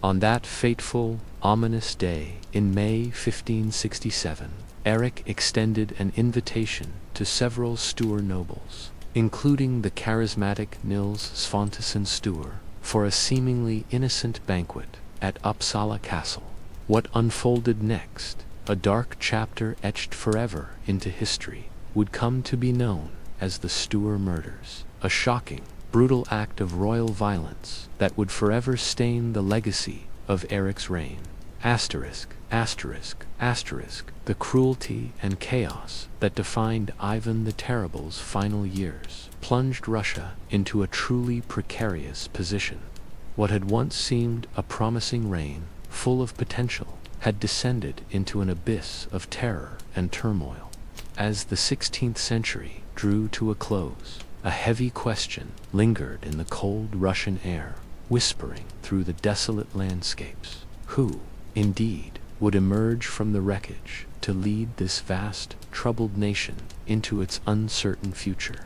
On that fateful, ominous day in May 1567, Eric extended an invitation to several Stour nobles, including the charismatic Nils Svanteson Stour, for a seemingly innocent banquet at Uppsala Castle. What unfolded next, a dark chapter etched forever into history, would come to be known as the Stour murders, a shocking, brutal act of royal violence that would forever stain the legacy of Eric's reign. Asterisk, asterisk, asterisk, the cruelty and chaos that defined Ivan the Terrible's final years plunged Russia into a truly precarious position. What had once seemed a promising reign, full of potential, had descended into an abyss of terror and turmoil. As the 16th century drew to a close, a heavy question lingered in the cold Russian air, whispering through the desolate landscapes. Who, indeed, would emerge from the wreckage to lead this vast, troubled nation into its uncertain future?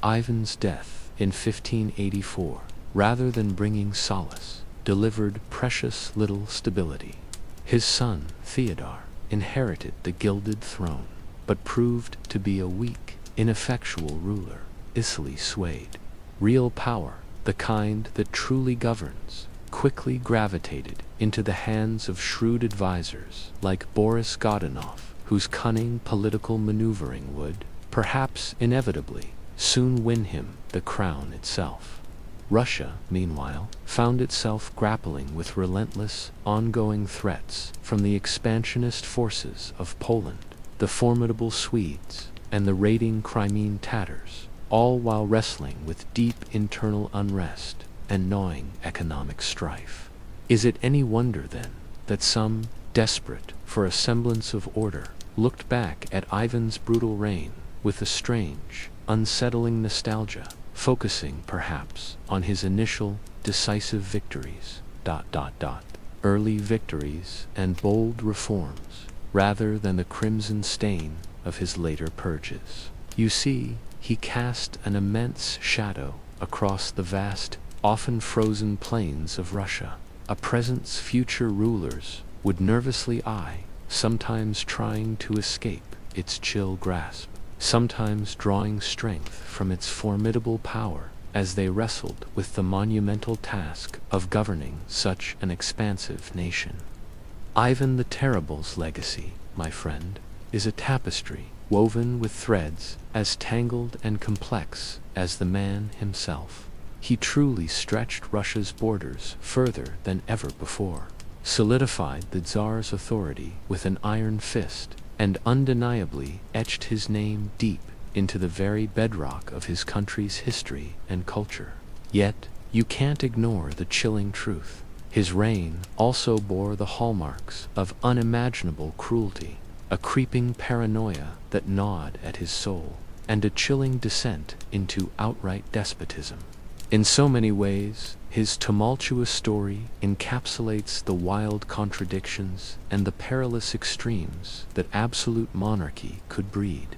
Ivan's death in 1584, rather than bringing solace, delivered precious little stability. His son, Theodore, inherited the gilded throne, but proved to be a weak, ineffectual ruler, easily swayed. Real power, the kind that truly governs, quickly gravitated into the hands of shrewd advisors like Boris Godunov, whose cunning political maneuvering would, perhaps inevitably, soon win him the crown itself. Russia, meanwhile, found itself grappling with relentless, ongoing threats from the expansionist forces of Poland, the formidable Swedes, and the raiding Crimean Tatars, all while wrestling with deep internal unrest and gnawing economic strife. Is it any wonder, then, that some, desperate for a semblance of order, looked back at Ivan's brutal reign with a strange, unsettling nostalgia, focusing perhaps on his initial, decisive victories, early victories and bold reforms, rather than the crimson stain of his later purges? You see, he cast an immense shadow across the vast, often frozen plains of Russia, a presence future rulers would nervously eye, sometimes trying to escape its chill grasp, sometimes drawing strength from its formidable power as they wrestled with the monumental task of governing such an expansive nation. Ivan the Terrible's legacy, my friend, is a tapestry woven with threads as tangled and complex as the man himself. He truly stretched Russia's borders further than ever before, solidified the Tsar's authority with an iron fist, and undeniably etched his name deep into the very bedrock of his country's history and culture. Yet, you can't ignore the chilling truth. His reign also bore the hallmarks of unimaginable cruelty, a creeping paranoia that gnawed at his soul, and a chilling descent into outright despotism. In so many ways, his tumultuous story encapsulates the wild contradictions and the perilous extremes that absolute monarchy could breed.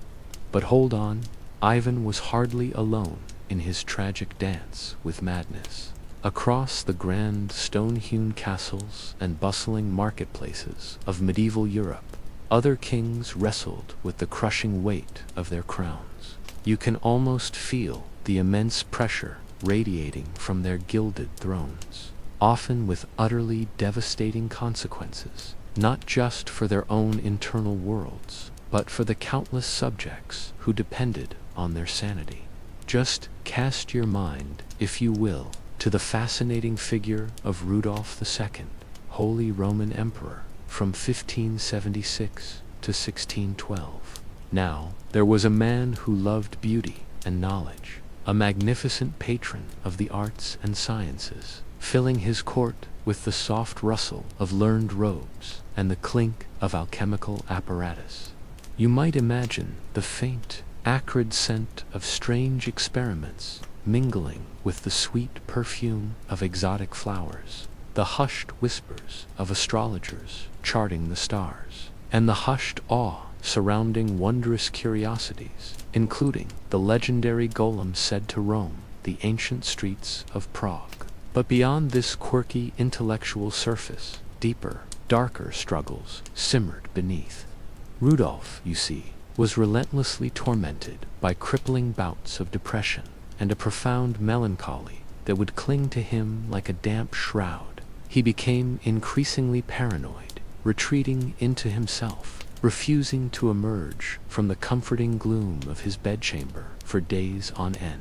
But hold on, Ivan was hardly alone in his tragic dance with madness. Across the grand stone-hewn castles and bustling marketplaces of medieval Europe, other kings wrestled with the crushing weight of their crowns. You can almost feel the immense pressure radiating from their gilded thrones, often with utterly devastating consequences, not just for their own internal worlds, but for the countless subjects who depended on their sanity. Just cast your mind, if you will, to the fascinating figure of Rudolph II, Holy Roman Emperor, from 1576 to 1612. Now, there was a man who loved beauty and knowledge, a magnificent patron of the arts and sciences, filling his court with the soft rustle of learned robes and the clink of alchemical apparatus. You might imagine the faint, acrid scent of strange experiments mingling with the sweet perfume of exotic flowers, the hushed whispers of astrologers charting the stars, and the hushed awe surrounding wondrous curiosities, including the legendary golem said to roam the ancient streets of Prague. But beyond this quirky intellectual surface, deeper, darker struggles simmered beneath. Rudolph, you see, was relentlessly tormented by crippling bouts of depression and a profound melancholy that would cling to him like a damp shroud. He became increasingly paranoid, retreating into himself, refusing to emerge from the comforting gloom of his bedchamber for days on end.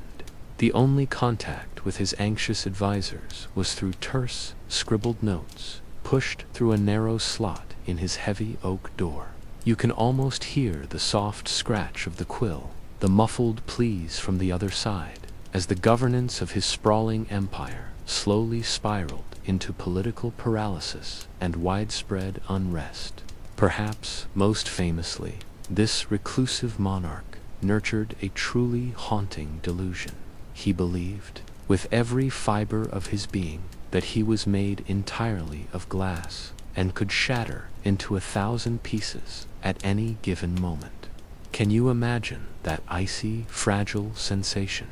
The only contact with his anxious advisors was through terse, scribbled notes, pushed through a narrow slot in his heavy oak door. You can almost hear the soft scratch of the quill, the muffled pleas from the other side, as the governance of his sprawling empire slowly spiraled into political paralysis and widespread unrest. Perhaps most famously, this reclusive monarch nurtured a truly haunting delusion. He believed, with every fiber of his being, that he was made entirely of glass and could shatter into 1,000 pieces at any given moment. Can you imagine that icy, fragile sensation?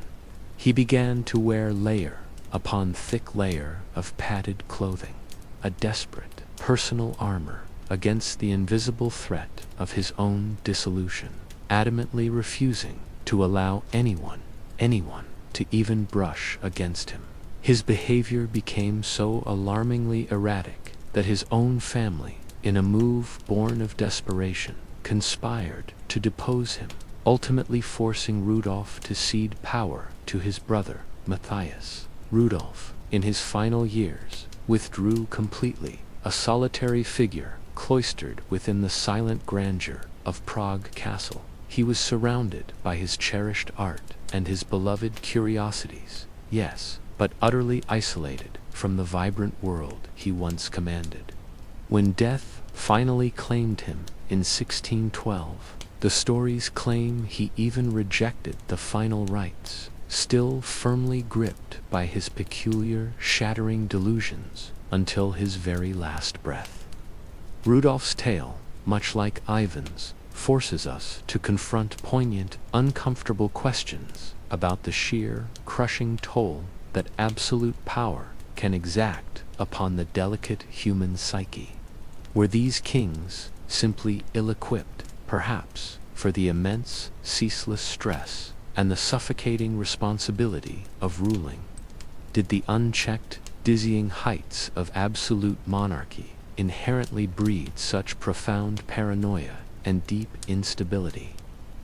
He began to wear layer upon thick layer of padded clothing, a desperate, personal armor against the invisible threat of his own dissolution, adamantly refusing to allow anyone to even brush against him. His behavior became so alarmingly erratic that his own family, in a move born of desperation, conspired to depose him, ultimately forcing Rudolph to cede power to his brother, Matthias. Rudolph, in his final years, withdrew completely, a solitary figure cloistered within the silent grandeur of Prague Castle. He was surrounded by his cherished art and his beloved curiosities, yes, but utterly isolated from the vibrant world he once commanded. When death finally claimed him in 1612, the stories claim he even rejected the final rites, still firmly gripped by his peculiar, shattering delusions until his very last breath. Rudolph's tale, much like Ivan's, forces us to confront poignant, uncomfortable questions about the sheer, crushing toll that absolute power can exact upon the delicate human psyche. Were these kings simply ill-equipped, perhaps, for the immense, ceaseless stress and the suffocating responsibility of ruling? Did the unchecked, dizzying heights of absolute monarchy inherently breed such profound paranoia and deep instability?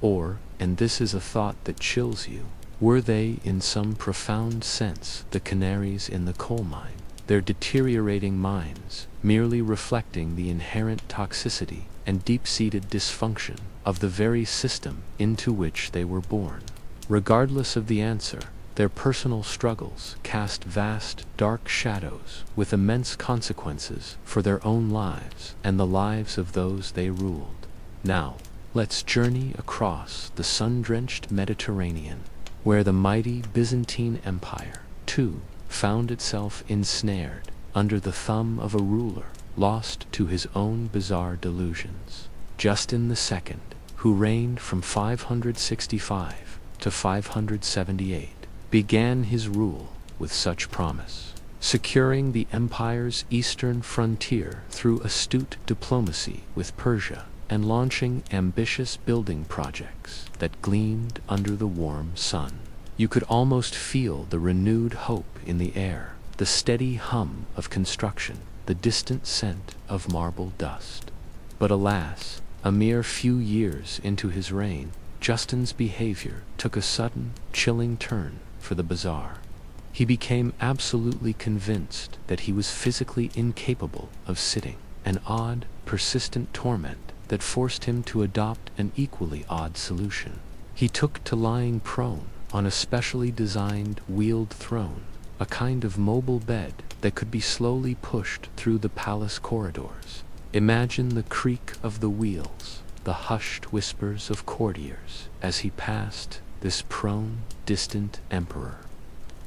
Or, and this is a thought that chills you, were they in some profound sense the canaries in the coal mine, their deteriorating minds merely reflecting the inherent toxicity and deep-seated dysfunction of the very system into which they were born? Regardless of the answer, their personal struggles cast vast, dark shadows with immense consequences for their own lives and the lives of those they ruled. Now, let's journey across the sun-drenched Mediterranean, where the mighty Byzantine Empire, too, found itself ensnared under the thumb of a ruler lost to his own bizarre delusions. Justin II, who reigned from 565 to 578, began his rule with such promise, securing the empire's eastern frontier through astute diplomacy with Persia and launching ambitious building projects that gleamed under the warm sun. You could almost feel the renewed hope in the air, the steady hum of construction, the distant scent of marble dust. But alas, a mere few years into his reign, Justin's behavior took a sudden, chilling turn for the bizarre. He became absolutely convinced that he was physically incapable of sitting, an odd, persistent torment that forced him to adopt an equally odd solution. He took to lying prone on a specially designed wheeled throne, a kind of mobile bed that could be slowly pushed through the palace corridors. Imagine the creak of the wheels, the hushed whispers of courtiers as he passed this prone, distant emperor.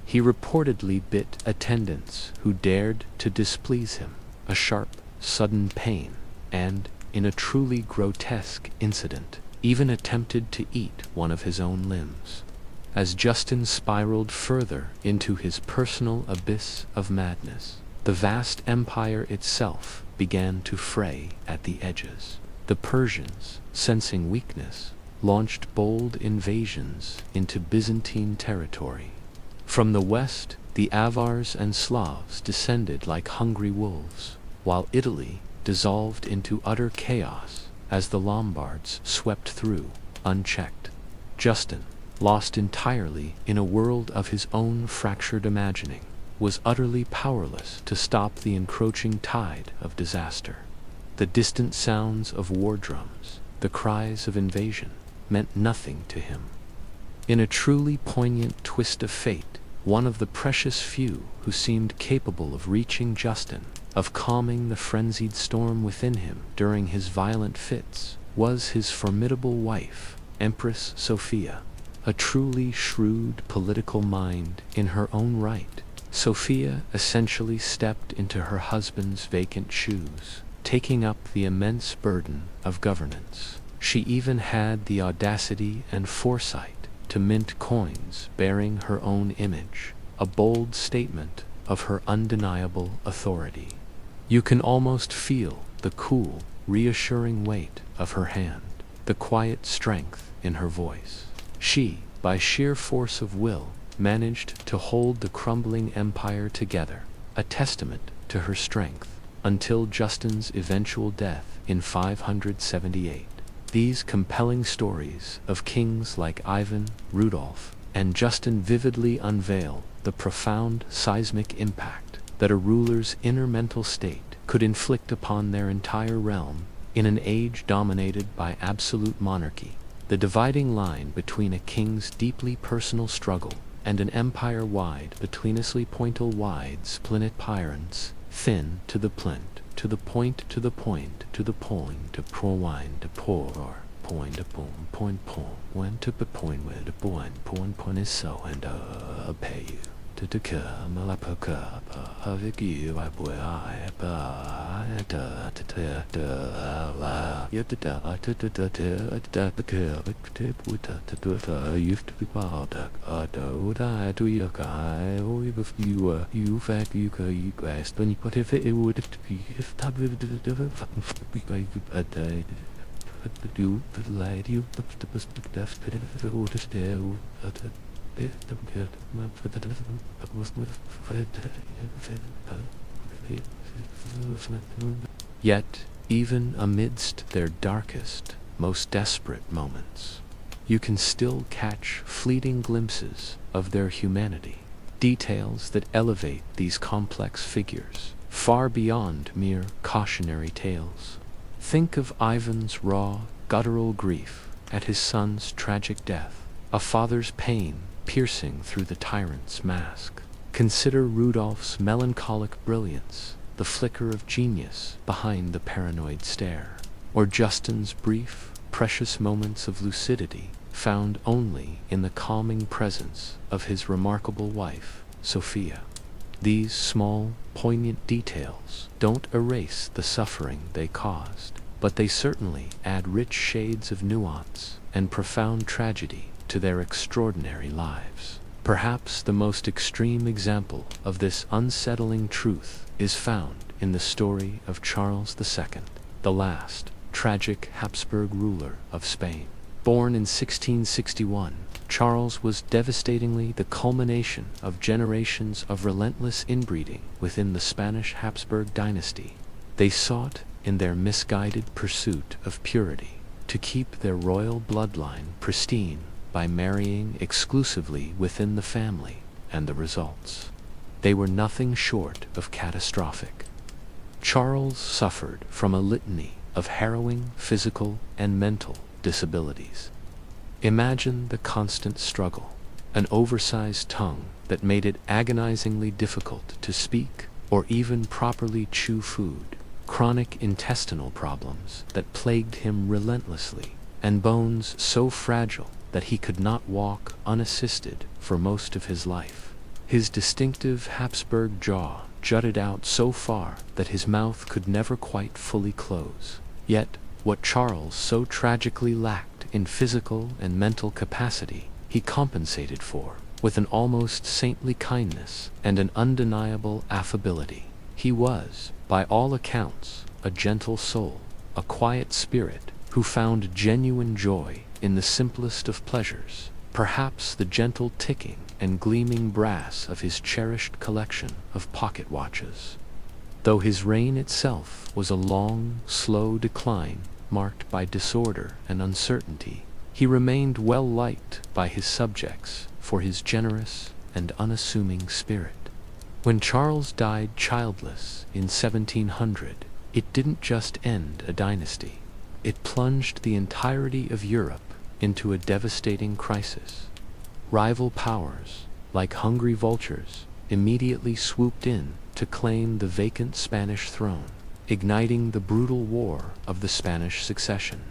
He reportedly bit attendants who dared to displease him, a sharp, sudden pain, and, in a truly grotesque incident, even attempted to eat one of his own limbs. as Justin spiraled further into his personal abyss of madness. The vast empire itself began to fray at the edges. The Persians, sensing weakness, launched bold invasions into Byzantine territory. From the west, the Avars and Slavs descended like hungry wolves, while Italy dissolved into utter chaos as the Lombards swept through, unchecked. Justin, lost entirely in a world of his own fractured imagining, was utterly powerless to stop the encroaching tide of disaster. The distant sounds of war drums, the cries of invasion, meant nothing to him. In a truly poignant twist of fate, one of the precious few who seemed capable of reaching Justin, of calming the frenzied storm within him during his violent fits, was his formidable wife, Empress Sophia. A truly shrewd political mind in her own right, Sophia essentially stepped into her husband's vacant shoes, taking up the immense burden of governance. She even had the audacity and foresight to mint coins bearing her own image, a bold statement of her undeniable authority. You can almost feel the cool, reassuring weight of her hand, the quiet strength in her voice. She, by sheer force of will, managed to hold the crumbling empire together, a testament to her strength, until Justin's eventual death in 578. These compelling stories of kings like Ivan, Rudolph, and Justin vividly unveil the profound seismic impact that a ruler's inner mental state could inflict upon their entire realm in an age dominated by absolute monarchy. The dividing line between a king's deeply personal struggle and an empire-wide betweenously pointal-wide splinet pyrans, thin to the plint, to the point, to the point, to the point, to pro-wine, to pour, point, to point, when to the point where the point is so, and pay you. To come la poca avec you I boy I ba da la you da the used to be bad do you guy if you fact you guys when you put if it would be if that would do the lady you the perspective it would still Yet, even amidst their darkest, most desperate moments, you can still catch fleeting glimpses of their humanity, details that elevate these complex figures far beyond mere cautionary tales. Think of Ivan's raw, guttural grief at his son's tragic death, a father's pain piercing through the tyrant's mask. Consider Rudolph's melancholic brilliance, the flicker of genius behind the paranoid stare, or Justin's brief, precious moments of lucidity found only in the calming presence of his remarkable wife, Sophia. These small, poignant details don't erase the suffering they caused, but they certainly add rich shades of nuance and profound tragedy to their extraordinary lives. Perhaps the most extreme example of this unsettling truth is found in the story of Charles II, the last tragic Habsburg ruler of Spain. Born in 1661, Charles was devastatingly the culmination of generations of relentless inbreeding within the Spanish Habsburg dynasty. They sought, in their misguided pursuit of purity, to keep their royal bloodline pristine by marrying exclusively within the family, and the results. They were nothing short of catastrophic. Charles suffered from a litany of harrowing physical and mental disabilities. Imagine the constant struggle, an oversized tongue that made it agonizingly difficult to speak or even properly chew food, chronic intestinal problems that plagued him relentlessly, and bones so fragile that he could not walk unassisted for most of his life. His distinctive Habsburg jaw jutted out so far that his mouth could never quite fully close. Yet, what Charles so tragically lacked in physical and mental capacity, he compensated for with an almost saintly kindness and an undeniable affability. He was, by all accounts, a gentle soul, a quiet spirit, who found genuine joy in the simplest of pleasures, perhaps the gentle ticking and gleaming brass of his cherished collection of pocket watches. Though his reign itself was a long, slow decline marked by disorder and uncertainty, he remained well liked by his subjects for his generous and unassuming spirit. When Charles died childless in 1700, it didn't just end a dynasty. It plunged the entirety of Europe into a devastating crisis. Rival powers, like hungry vultures, immediately swooped in to claim the vacant Spanish throne, igniting the brutal war of the Spanish succession.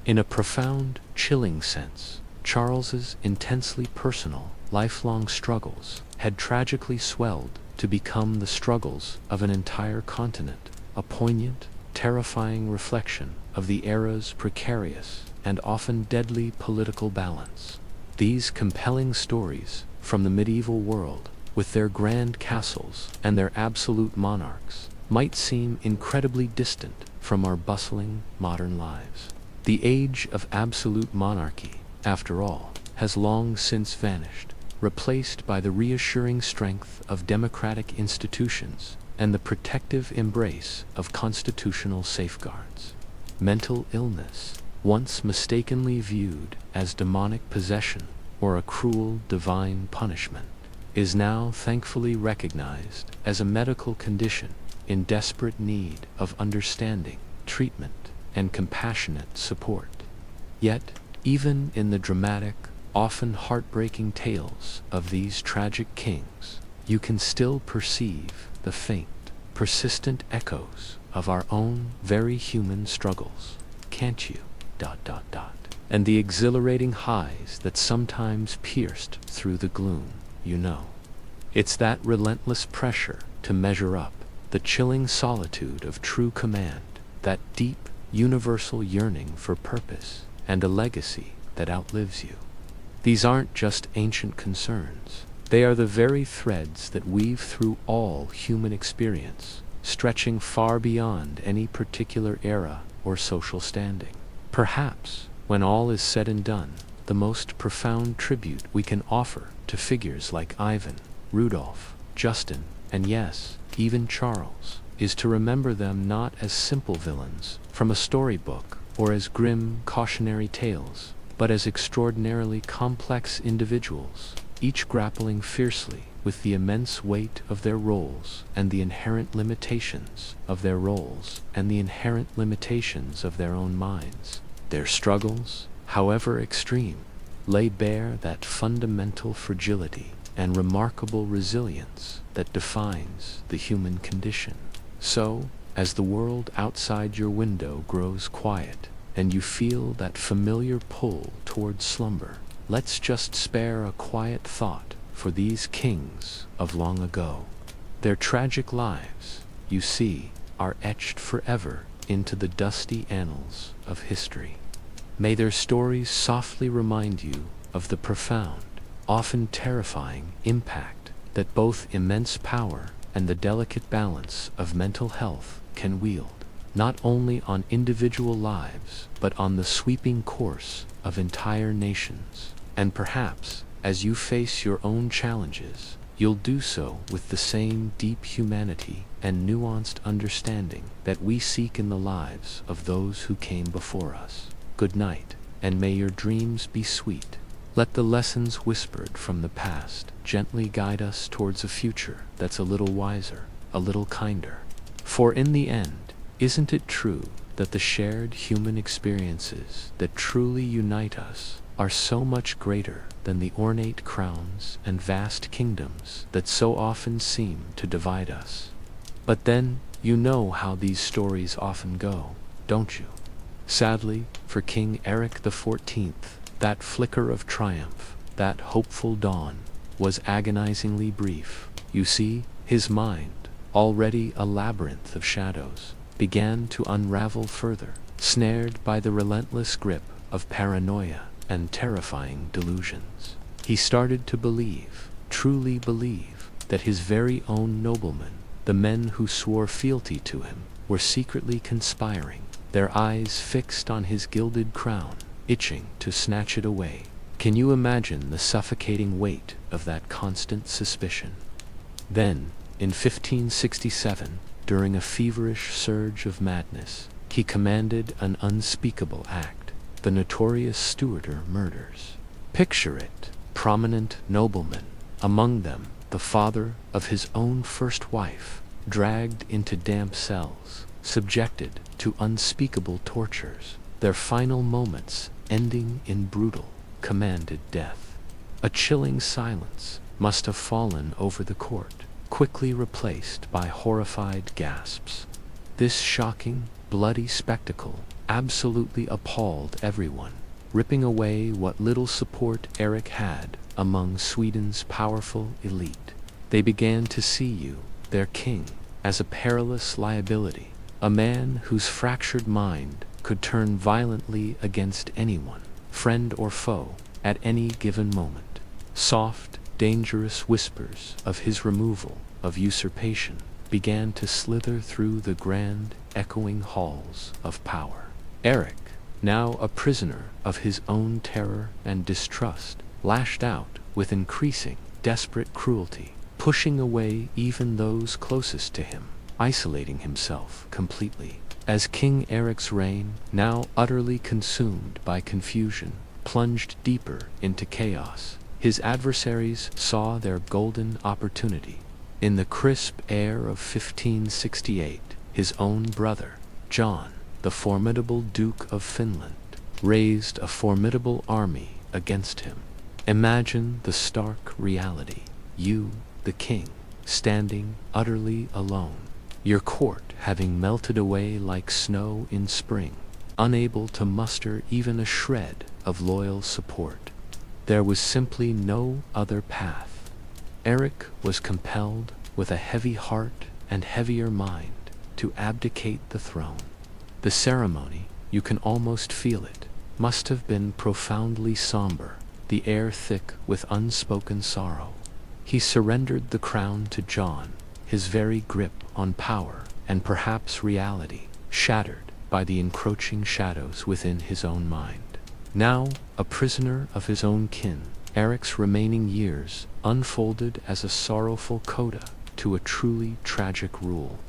In a profound, chilling sense, Charles's intensely personal, lifelong struggles had tragically swelled to become the struggles of an entire continent, a poignant, terrifying reflection of the era's precarious and often deadly political balance. These compelling stories from the medieval world, with their grand castles and their absolute monarchs, might seem incredibly distant from our bustling modern lives. The age of absolute monarchy, after all, has long since vanished, replaced by the reassuring strength of democratic institutions and the protective embrace of constitutional safeguards. Mental illness, once mistakenly viewed as demonic possession or a cruel divine punishment, is now thankfully recognized as a medical condition in desperate need of understanding, treatment, and compassionate support. Yet, even in the dramatic, often heartbreaking tales of these tragic kings, you can still perceive the faint, persistent echoes of our own very human struggles, can't you? And the exhilarating highs that sometimes pierced through the gloom, you know. It's that relentless pressure to measure up, the chilling solitude of true command, that deep, universal yearning for purpose and a legacy that outlives you. These aren't just ancient concerns. They are the very threads that weave through all human experience, stretching far beyond any particular era or social standing. Perhaps, when all is said and done, the most profound tribute we can offer to figures like Ivan, Rudolph, Justin, and yes, even Charles, is to remember them not as simple villains from a storybook or as grim cautionary tales, but as extraordinarily complex individuals, each grappling fiercely with the immense weight of their roles and the inherent limitations of their roles and the inherent limitations of their own minds. Their struggles, however extreme, lay bare that fundamental fragility and remarkable resilience that defines the human condition. So, as the world outside your window grows quiet, and you feel that familiar pull toward slumber, let's just spare a quiet thought for these kings of long ago. Their tragic lives, you see, are etched forever into the dusty annals of history. May their stories softly remind you of the profound, often terrifying impact that both immense power and the delicate balance of mental health can wield, not only on individual lives, but on the sweeping course of entire nations. And perhaps, as you face your own challenges, you'll do so with the same deep humanity and nuanced understanding that we seek in the lives of those who came before us. Good night, and may your dreams be sweet. Let the lessons whispered from the past gently guide us towards a future that's a little wiser, a little kinder. For in the end, isn't it true that the shared human experiences that truly unite us are so much greater than the ornate crowns and vast kingdoms that so often seem to divide us? But then, you know how these stories often go, don't you? Sadly, for King Eric XIV, that flicker of triumph, that hopeful dawn, was agonizingly brief. You see, his mind, already a labyrinth of shadows, began to unravel further, snared by the relentless grip of paranoia and terrifying delusions. He started to believe, truly believe, that his very own noblemen, the men who swore fealty to him, were secretly conspiring, their eyes fixed on his gilded crown, itching to snatch it away. Can you imagine the suffocating weight of that constant suspicion? Then, in 1567, during a feverish surge of madness, he commanded an unspeakable act, the notorious Stuarter murders. Picture it, prominent noblemen, among them the father of his own first wife, dragged into damp cells, subjected to unspeakable tortures, their final moments ending in brutal, commanded death. A chilling silence must have fallen over the court, quickly replaced by horrified gasps. This shocking, bloody spectacle absolutely appalled everyone, ripping away what little support Erik had among Sweden's powerful elite. They began to see you, their king, as a perilous liability, a man whose fractured mind could turn violently against anyone, friend or foe, at any given moment. Soft, dangerous whispers of his removal, of usurpation, began to slither through the grand, echoing halls of power. Erik, now a prisoner of his own terror and distrust, lashed out with increasing, desperate cruelty, pushing away even those closest to him, isolating himself completely. As King Erik's reign, now utterly consumed by confusion, plunged deeper into chaos, his adversaries saw their golden opportunity. In the crisp air of 1568, his own brother, John, the formidable Duke of Finland, raised a formidable army against him. Imagine the stark reality. You, the king, standing utterly alone, your court having melted away like snow in spring, unable to muster even a shred of loyal support. There was simply no other path. Erik was compelled, with a heavy heart and heavier mind, to abdicate the throne. The ceremony, you can almost feel it, must have been profoundly somber, the air thick with unspoken sorrow. He surrendered the crown to John, his very grip on power and perhaps reality shattered by the encroaching shadows within his own mind. Now, a prisoner of his own kin, Erik's remaining years unfolded as a sorrowful coda to a truly tragic rule.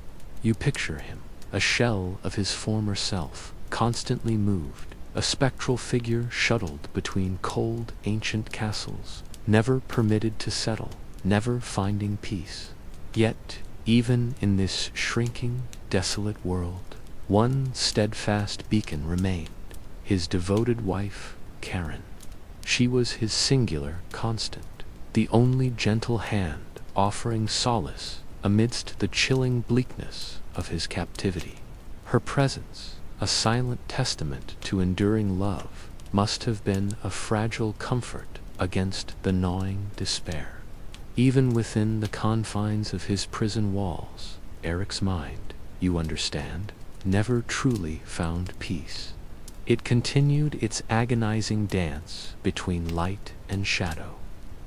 You picture him, a shell of his former self, constantly moved, a spectral figure shuttled between cold, ancient castles, never permitted to settle, never finding peace. Yet, even in this shrinking, desolate world, one steadfast beacon remained, his devoted wife, Karen. She was his singular constant, the only gentle hand offering solace amidst the chilling bleakness of his captivity. Her presence, a silent testament to enduring love, must have been a fragile comfort against the gnawing despair. Even within the confines of his prison walls, Erik's mind, you understand, never truly found peace. It continued its agonizing dance between light and shadow.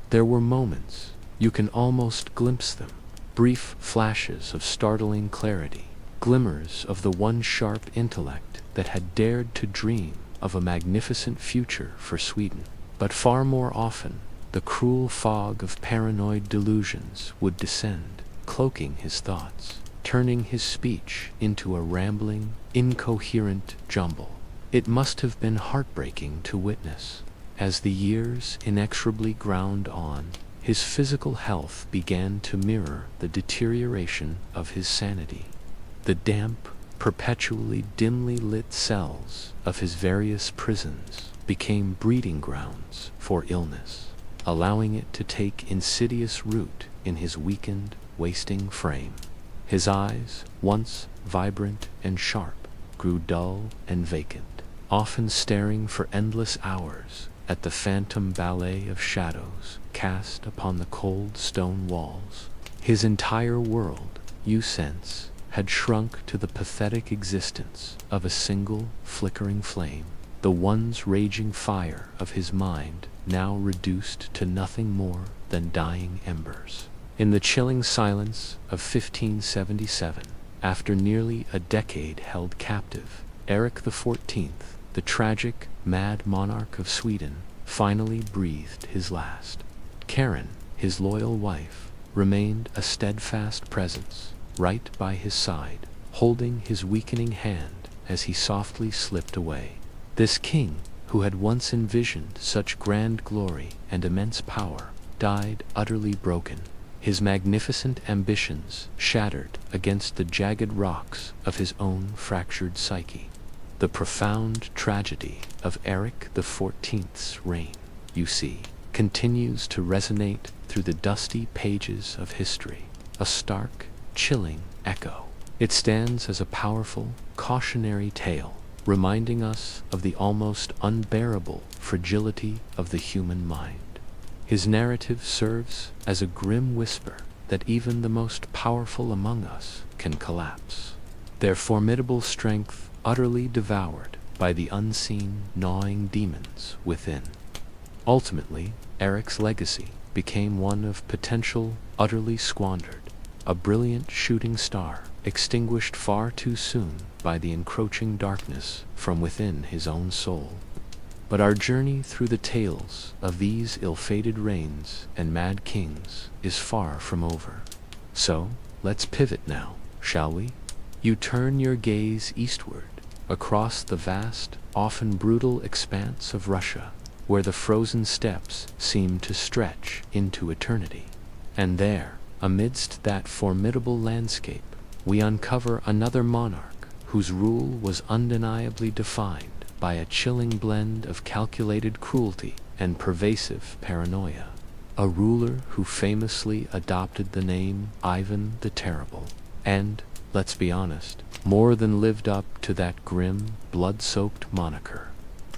There were moments, you can almost glimpse them, brief flashes of startling clarity, glimmers of the one sharp intellect that had dared to dream of a magnificent future for Sweden. But far more often, the cruel fog of paranoid delusions would descend, cloaking his thoughts, turning his speech into a rambling, incoherent jumble. It must have been heartbreaking to witness. As the years inexorably ground on, his physical health began to mirror the deterioration of his sanity. The damp, perpetually dimly lit cells of his various prisons became breeding grounds for illness, allowing it to take insidious root in his weakened, wasting frame. His eyes, once vibrant and sharp, grew dull and vacant, often staring for endless hours at the phantom ballet of shadows cast upon the cold stone walls. His entire world, you sense, had shrunk to the pathetic existence of a single flickering flame. the once raging fire of his mind now reduced to nothing more than dying embers. In the chilling silence of 1577, after nearly a decade held captive, Eric XIV, the tragic, mad monarch of Sweden, finally breathed his last. Karin, his loyal wife, remained a steadfast presence, right by his side, holding his weakening hand as he softly slipped away. This king, who had once envisioned such grand glory and immense power, died utterly broken, his magnificent ambitions shattered against the jagged rocks of his own fractured psyche. The profound tragedy of Eric XIV's reign, you see, continues to resonate through the dusty pages of history, a stark, chilling echo. It stands as a powerful, cautionary tale, reminding us of the almost unbearable fragility of the human mind. His narrative serves as a grim whisper that even the most powerful among us can collapse, their formidable strength utterly devoured by the unseen, gnawing demons within. Ultimately, Eric's legacy became one of potential utterly squandered, a brilliant shooting star extinguished far too soon by the encroaching darkness from within his own soul. But our journey through the tales of these ill-fated reigns and mad kings is far from over. So, let's pivot now, shall we? You turn your gaze eastward, across the vast, often brutal expanse of Russia, where the frozen steppes seem to stretch into eternity. And there, amidst that formidable landscape, we uncover another monarch whose rule was undeniably defined by a chilling blend of calculated cruelty and pervasive paranoia. A ruler who famously adopted the name Ivan the Terrible, and, let's be honest, more than lived up to that grim, blood-soaked moniker.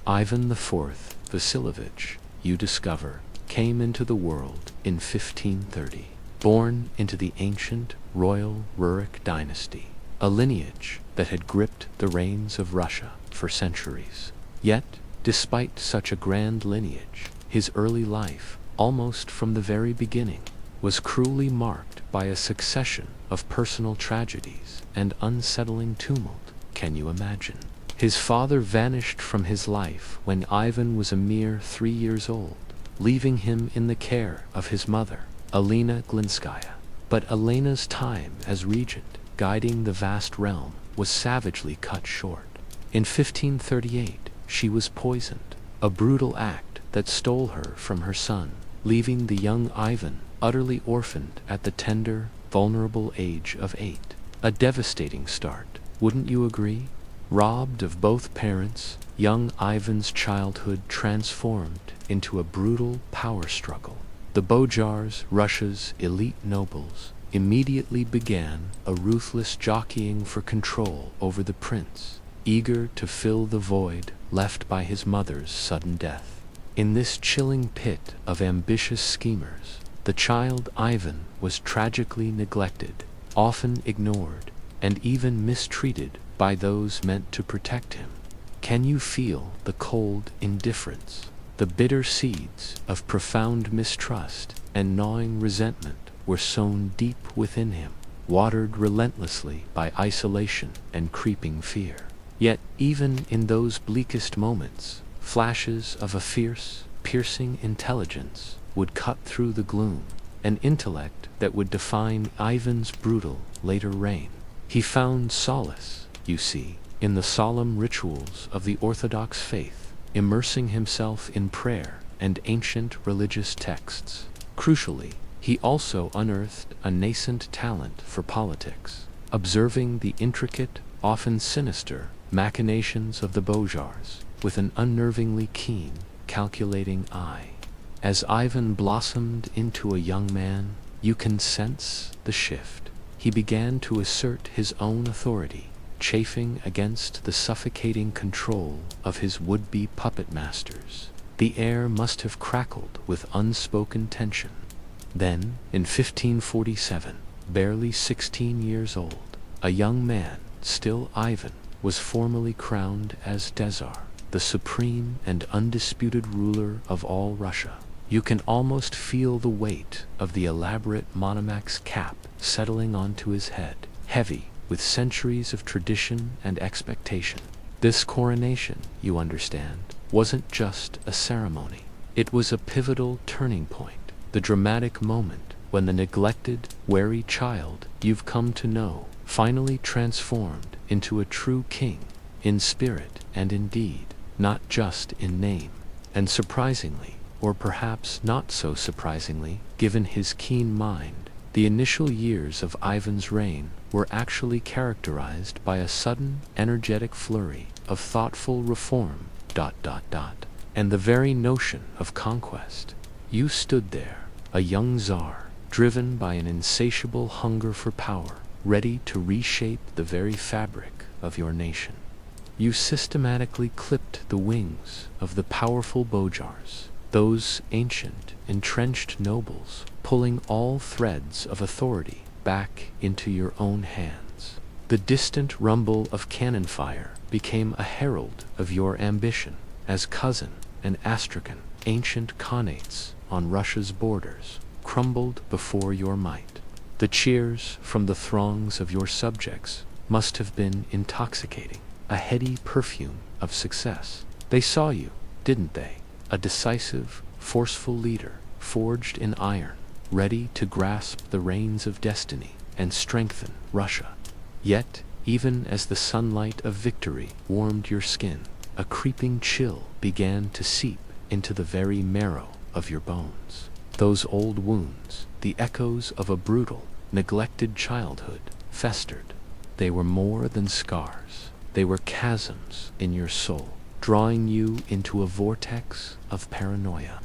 Ivan IV Vasilovich, you discover, came into the world in 1530, born into the ancient royal Rurik dynasty, a lineage that had gripped the reins of Russia for centuries. Yet, despite such a grand lineage, his early life, almost from the very beginning, was cruelly marked by a succession of personal tragedies and unsettling tumult. Can you imagine? His father vanished from his life when Ivan was a mere 3 years old, leaving him in the care of his mother, Elena Glinskaya. But Elena's time as regent, guiding the vast realm, was savagely cut short. In 1538, she was poisoned, a brutal act that stole her from her son, leaving the young Ivan utterly orphaned at the tender, vulnerable age of 8. A devastating start, wouldn't you agree? Robbed of both parents, young Ivan's childhood transformed into a brutal power struggle. The Bojars, Russia's elite nobles, immediately began a ruthless jockeying for control over the prince, eager to fill the void left by his mother's sudden death. In this chilling pit of ambitious schemers, the child Ivan was tragically neglected, often ignored, and even mistreated by those meant to protect him. Can you feel the cold indifference? The bitter seeds of profound mistrust and gnawing resentment were sown deep within him, watered relentlessly by isolation and creeping fear. Yet, even in those bleakest moments, flashes of a fierce, piercing intelligence would cut through the gloom, an intellect that would define Ivan's brutal later reign. He found solace, you see, in the solemn rituals of the Orthodox faith, immersing himself in prayer and ancient religious texts. Crucially, he also unearthed a nascent talent for politics, observing the intricate, often sinister, machinations of the Bojars with an unnervingly keen, calculating eye. As Ivan blossomed into a young man, you can sense the shift. He began to assert his own authority, chafing against the suffocating control of his would-be puppet masters. The air must have crackled with unspoken tension. Then, in 1547, barely 16 years old, a young man, still Ivan, was formally crowned as Czar. the supreme and undisputed ruler of all Russia. You can almost feel the weight of the elaborate monarch's cap settling onto his head, heavy with centuries of tradition and expectation. This coronation, you understand, wasn't just a ceremony. It was a pivotal turning point, the dramatic moment when the neglected, wary child you've come to know finally transformed into a true king, in spirit and in deed, not just in name. And surprisingly, or perhaps not so surprisingly, given his keen mind, the initial years of Ivan's reign were actually characterized by a sudden, energetic flurry of thoughtful reform, and the very notion of conquest. You stood there, a young czar, driven by an insatiable hunger for power, ready to reshape the very fabric of your nation. You systematically clipped the wings of the powerful Bojars, those ancient, entrenched nobles, pulling all threads of authority back into your own hands. The distant rumble of cannon fire became a herald of your ambition, as Kazan and Astrakhan, ancient khanates on Russia's borders, crumbled before your might. The cheers from the throngs of your subjects must have been intoxicating, a heady perfume of success. They saw you, didn't they? A decisive, forceful leader, forged in iron, ready to grasp the reins of destiny and strengthen Russia. Yet, even as the sunlight of victory warmed your skin, a creeping chill began to seep into the very marrow of your bones. Those old wounds, the echoes of a brutal, neglected childhood, festered. They were more than scars. They were chasms in your soul, drawing you into a vortex of paranoia.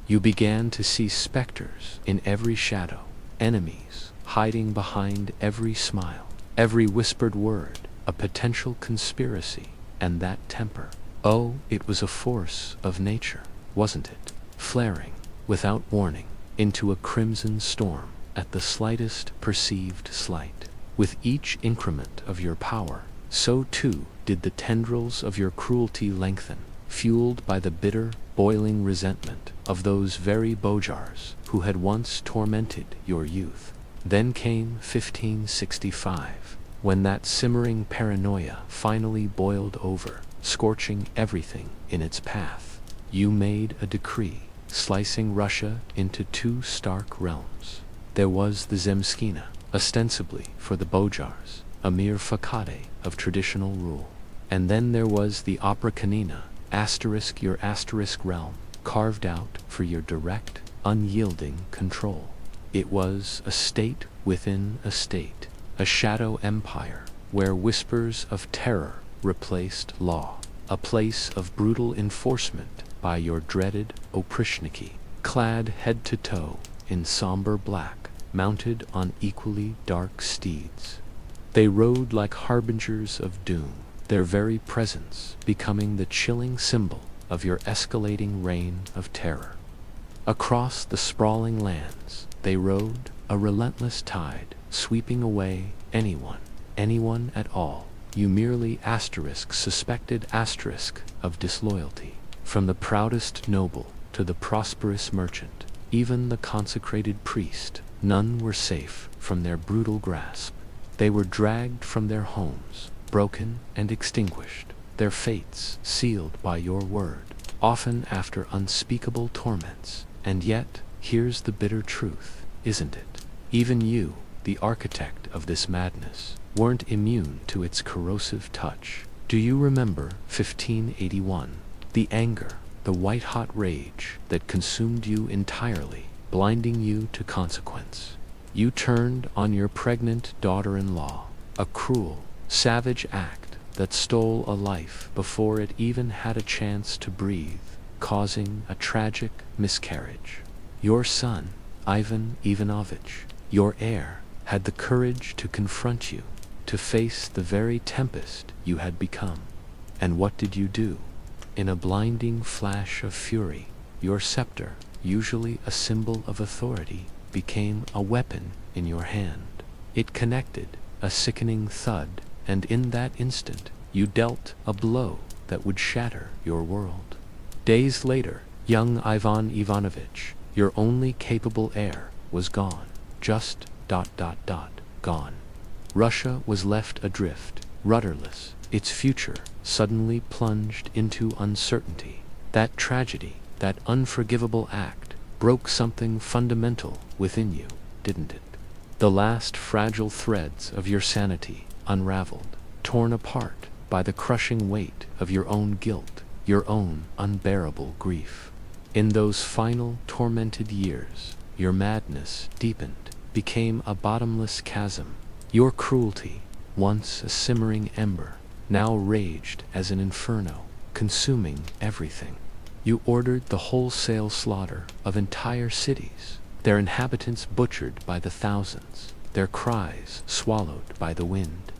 You began to see specters in every shadow, enemies hiding behind every smile, every whispered word, a potential conspiracy, and that temper. Oh, it was a force of nature, wasn't it? Flaring, without warning, into a crimson storm at the slightest perceived slight. With each increment of your power, so too did the tendrils of your cruelty lengthen, fueled by the bitter, boiling resentment of those very Bojars who had once tormented your youth. Then came 1565, when that simmering paranoia finally boiled over, scorching everything in its path. You made a decree, slicing Russia into two stark realms. There was the Zemskina, ostensibly for the Bojars, a mere facade of traditional rule. And then there was the Oprakhanina, your asterisk realm, carved out for your direct, unyielding control. It was a state within a state, a shadow empire where whispers of terror replaced law, a place of brutal enforcement by your dreaded Oprichniki, clad head to toe in somber black, mounted on equally dark steeds. They rode like harbingers of doom, their very presence becoming the chilling symbol of your escalating reign of terror. Across the sprawling lands they rode, a relentless tide, sweeping away anyone at all you merely suspected of disloyalty. From the proudest noble to the prosperous merchant, even the consecrated priest, none were safe from their brutal grasp. They were dragged from their homes, broken and extinguished, their fates sealed by your word, often after unspeakable torments. And yet, here's the bitter truth, isn't it? Even you, the architect of this madness, weren't immune to its corrosive touch. Do you remember 1581? The anger, the white-hot rage that consumed you entirely, blinding you to consequence. You turned on your pregnant daughter-in-law, a cruel, savage act that stole a life before it even had a chance to breathe, causing a tragic miscarriage. Your son, Ivan Ivanovich, your heir, had the courage to confront you, to face the very tempest you had become. And what did you do? In a blinding flash of fury, your scepter, usually a symbol of authority, became a weapon in your hand. It connected, a sickening thud, and in that instant you dealt a blow that would shatter your world. Days later, young Ivan Ivanovich, your only capable heir, was gone. Just ... gone. Russia was left adrift, rudderless, its future suddenly plunged into uncertainty. That tragedy, that unforgivable act, broke something fundamental within you, didn't it? The last fragile threads of your sanity unraveled, torn apart by the crushing weight of your own guilt, your own unbearable grief. In those final tormented years, your madness deepened, became a bottomless chasm. Your cruelty, once a simmering ember, now raged as an inferno, consuming everything. You ordered the wholesale slaughter of entire cities, their inhabitants butchered by the thousands, their cries swallowed by the wind.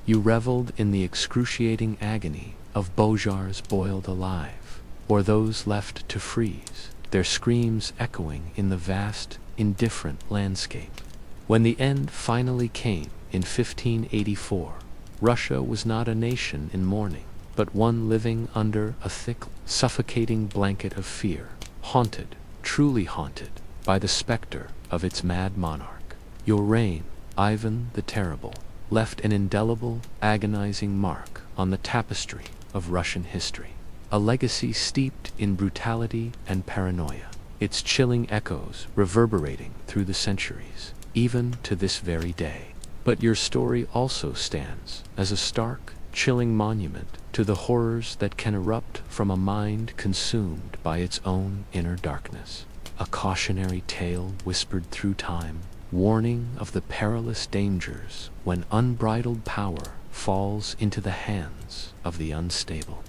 You reveled in the excruciating agony of Bojars boiled alive, or those left to freeze, their screams echoing in the vast, indifferent landscape. When the end finally came in 1584, Russia was not a nation in mourning, but one living under a thick, suffocating blanket of fear, haunted, truly haunted, by the specter of its mad monarch. Your reign, Ivan the Terrible, left an indelible, agonizing mark on the tapestry of Russian history, a legacy steeped in brutality and paranoia, its chilling echoes reverberating through the centuries, even to this very day. But your story also stands as a stark, chilling monument to the horrors that can erupt from a mind consumed by its own inner darkness. A cautionary tale whispered through time, warning of the perilous dangers when unbridled power falls into the hands of the unstable.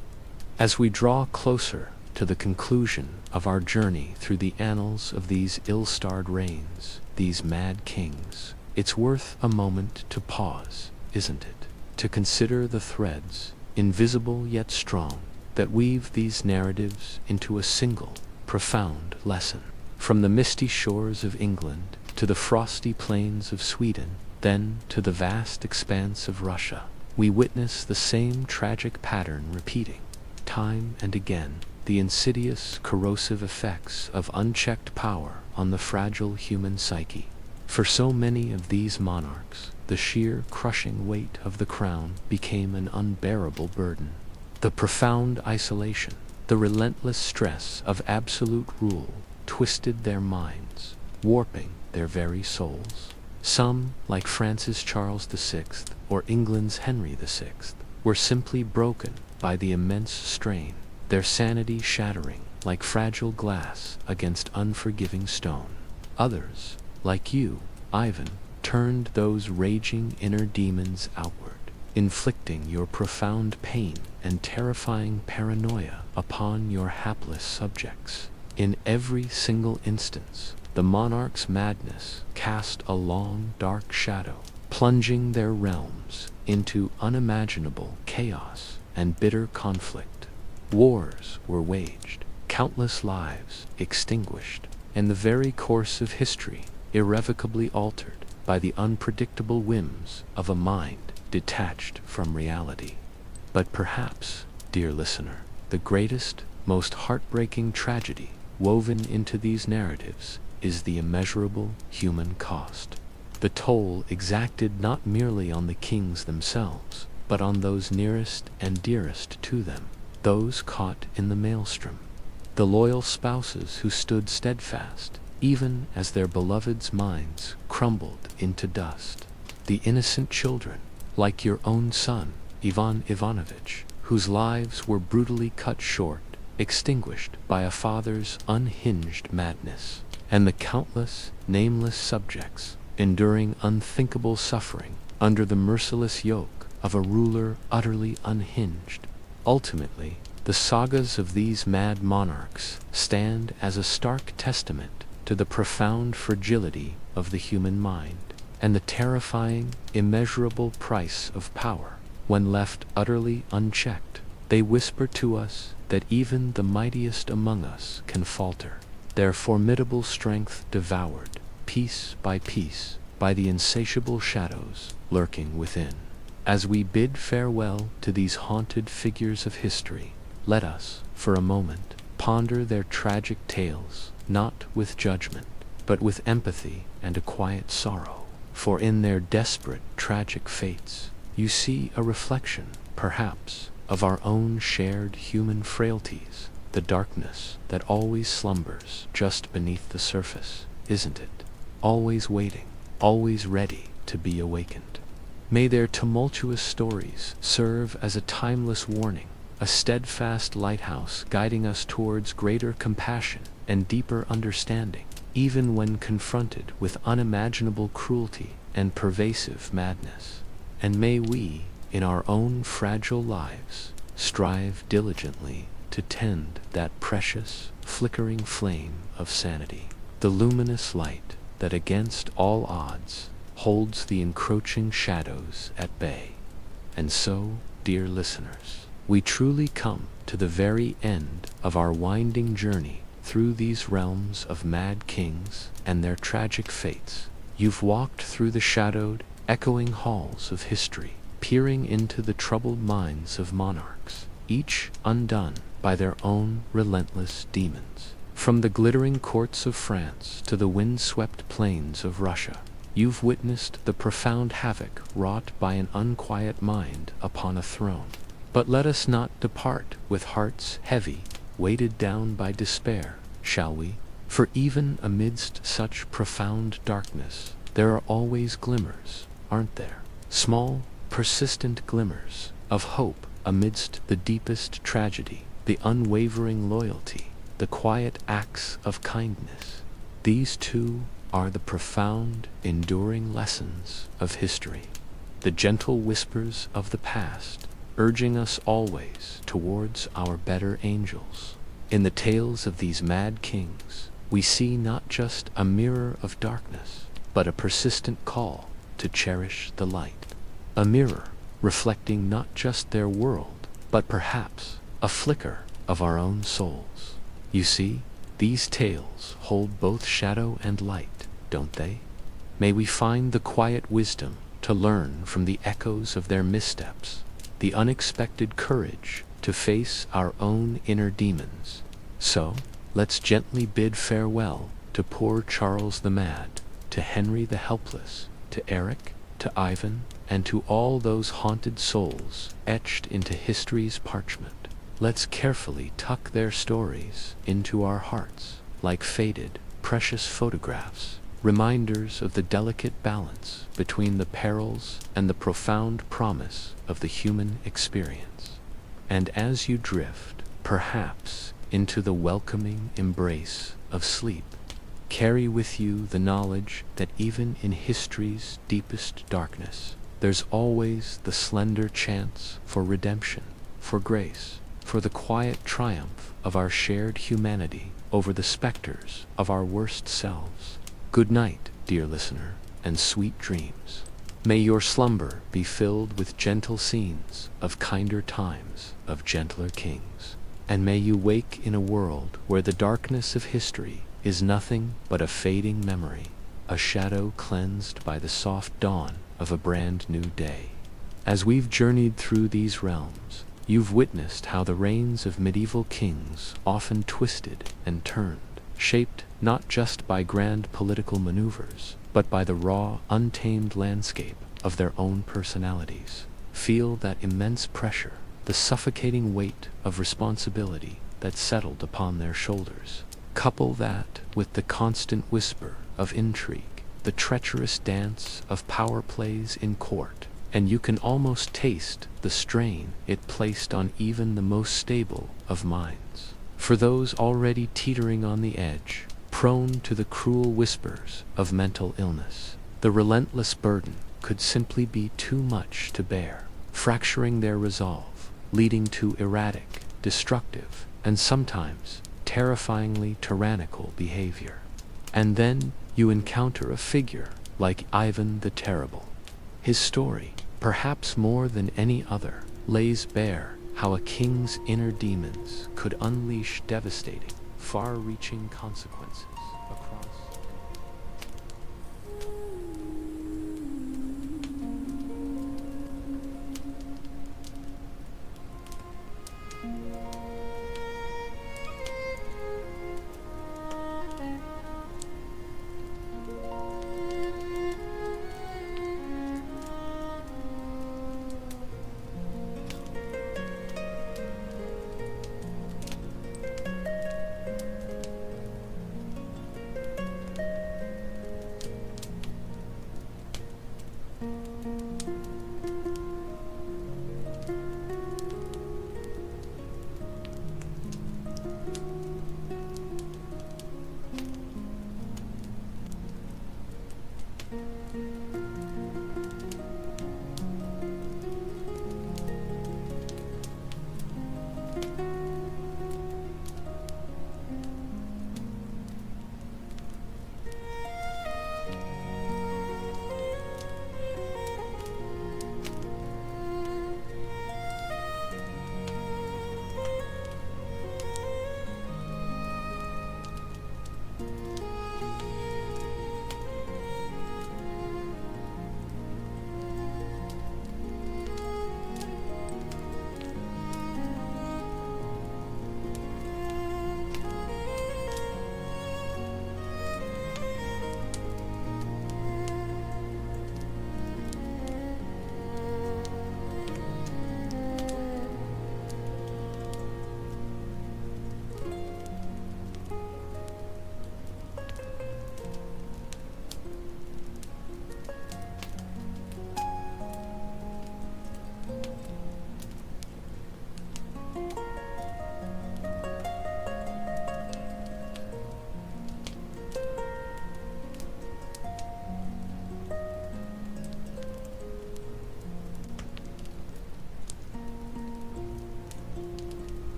As we draw closer to the conclusion of our journey through the annals of these ill-starred reigns, these mad kings, it's worth a moment to pause, isn't it? To consider the threads, invisible yet strong, that weave these narratives into a single, profound lesson. From the misty shores of England to the frosty plains of Sweden, then to the vast expanse of Russia, we witness the same tragic pattern repeating. Time and again, the insidious, corrosive effects of unchecked power on the fragile human psyche. For so many of these monarchs, the sheer crushing weight of the crown became an unbearable burden. The profound isolation, the relentless stress of absolute rule, twisted their minds, warping their very souls. Some, like France's Charles VI or England's Henry VI, were simply broken by the immense strain, their sanity shattering like fragile glass against unforgiving stone. Others, like you, Ivan, turned those raging inner demons outward, inflicting your profound pain and terrifying paranoia upon your hapless subjects. In every single instance, the monarch's madness cast a long, dark shadow, plunging their realms into unimaginable chaos and bitter conflict. Wars were waged, countless lives extinguished, and the very course of history irrevocably altered by the unpredictable whims of a mind detached from reality. But perhaps, dear listener, the greatest, most heartbreaking tragedy woven into these narratives is the immeasurable human cost. The toll exacted not merely on the kings themselves, but on those nearest and dearest to them, those caught in the maelstrom. The loyal spouses who stood steadfast, even as their beloveds' minds crumbled into dust. The innocent children, like your own son, Ivan Ivanovich, whose lives were brutally cut short, extinguished by a father's unhinged madness. And the countless, nameless subjects, enduring unthinkable suffering under the merciless yoke of a ruler utterly unhinged. Ultimately, the sagas of these mad monarchs stand as a stark testament to the profound fragility of the human mind, and the terrifying, immeasurable price of power. When left utterly unchecked, they whisper to us that even the mightiest among us can falter, their formidable strength devoured, piece by the insatiable shadows lurking within. As we bid farewell to these haunted figures of history, let us, for a moment, ponder their tragic tales, not with judgment, but with empathy and a quiet sorrow. For in their desperate, tragic fates, you see a reflection, perhaps, of our own shared human frailties, the darkness that always slumbers just beneath the surface, isn't it? Always waiting, always ready to be awakened. May their tumultuous stories serve as a timeless warning, a steadfast lighthouse guiding us towards greater compassion and deeper understanding, even when confronted with unimaginable cruelty and pervasive madness. And may we, in our own fragile lives, strive diligently to tend that precious, flickering flame of sanity, the luminous light that against all odds holds the encroaching shadows at bay. And so, dear listeners, we truly come to the very end of our winding journey through these realms of mad kings and their tragic fates. You've walked through the shadowed, echoing halls of history, peering into the troubled minds of monarchs, each undone by their own relentless demons. From the glittering courts of France to the wind-swept plains of Russia, you've witnessed the profound havoc wrought by an unquiet mind upon a throne. But let us not depart with hearts heavy, weighted down by despair, shall we? For even amidst such profound darkness, there are always glimmers, aren't there? Small, persistent glimmers of hope amidst the deepest tragedy, the unwavering loyalty, the quiet acts of kindness. These too are the profound, enduring lessons of history, the gentle whispers of the past, urging us always towards our better angels. In the tales of these mad kings, we see not just a mirror of darkness, but a persistent call to cherish the light. A mirror reflecting not just their world, but perhaps a flicker of our own souls. You see, these tales hold both shadow and light, don't they? May we find the quiet wisdom to learn from the echoes of their missteps, the unexpected courage to face our own inner demons. So, let's gently bid farewell to poor Charles the Mad, to Henry the Helpless, to Eric, to Ivan, and to all those haunted souls etched into history's parchment. Let's carefully tuck their stories into our hearts, like faded, precious photographs, reminders of the delicate balance between the perils and the profound promise of the human experience. And as you drift, perhaps, into the welcoming embrace of sleep, carry with you the knowledge that even in history's deepest darkness, there's always the slender chance for redemption, for grace, for the quiet triumph of our shared humanity over the specters of our worst selves. Good night, dear listener, and sweet dreams. May your slumber be filled with gentle scenes of kinder times, of gentler kings. And may you wake in a world where the darkness of history is nothing but a fading memory, a shadow cleansed by the soft dawn of a brand new day. As we've journeyed through these realms, you've witnessed how the reigns of medieval kings often twisted and turned, shaped not just by grand political maneuvers, but by the raw, untamed landscape of their own personalities. Feel that immense pressure, the suffocating weight of responsibility that settled upon their shoulders. Couple that with the constant whisper of intrigue, the treacherous dance of power plays in court, and you can almost taste the strain it placed on even the most stable of minds. For those already teetering on the edge, prone to the cruel whispers of mental illness, the relentless burden could simply be too much to bear, fracturing their resolve, leading to erratic, destructive, and sometimes terrifyingly tyrannical behavior. And then you encounter a figure like Ivan the Terrible. His story, perhaps more than any other, lays bare how a king's inner demons could unleash devastating, far-reaching consequences across.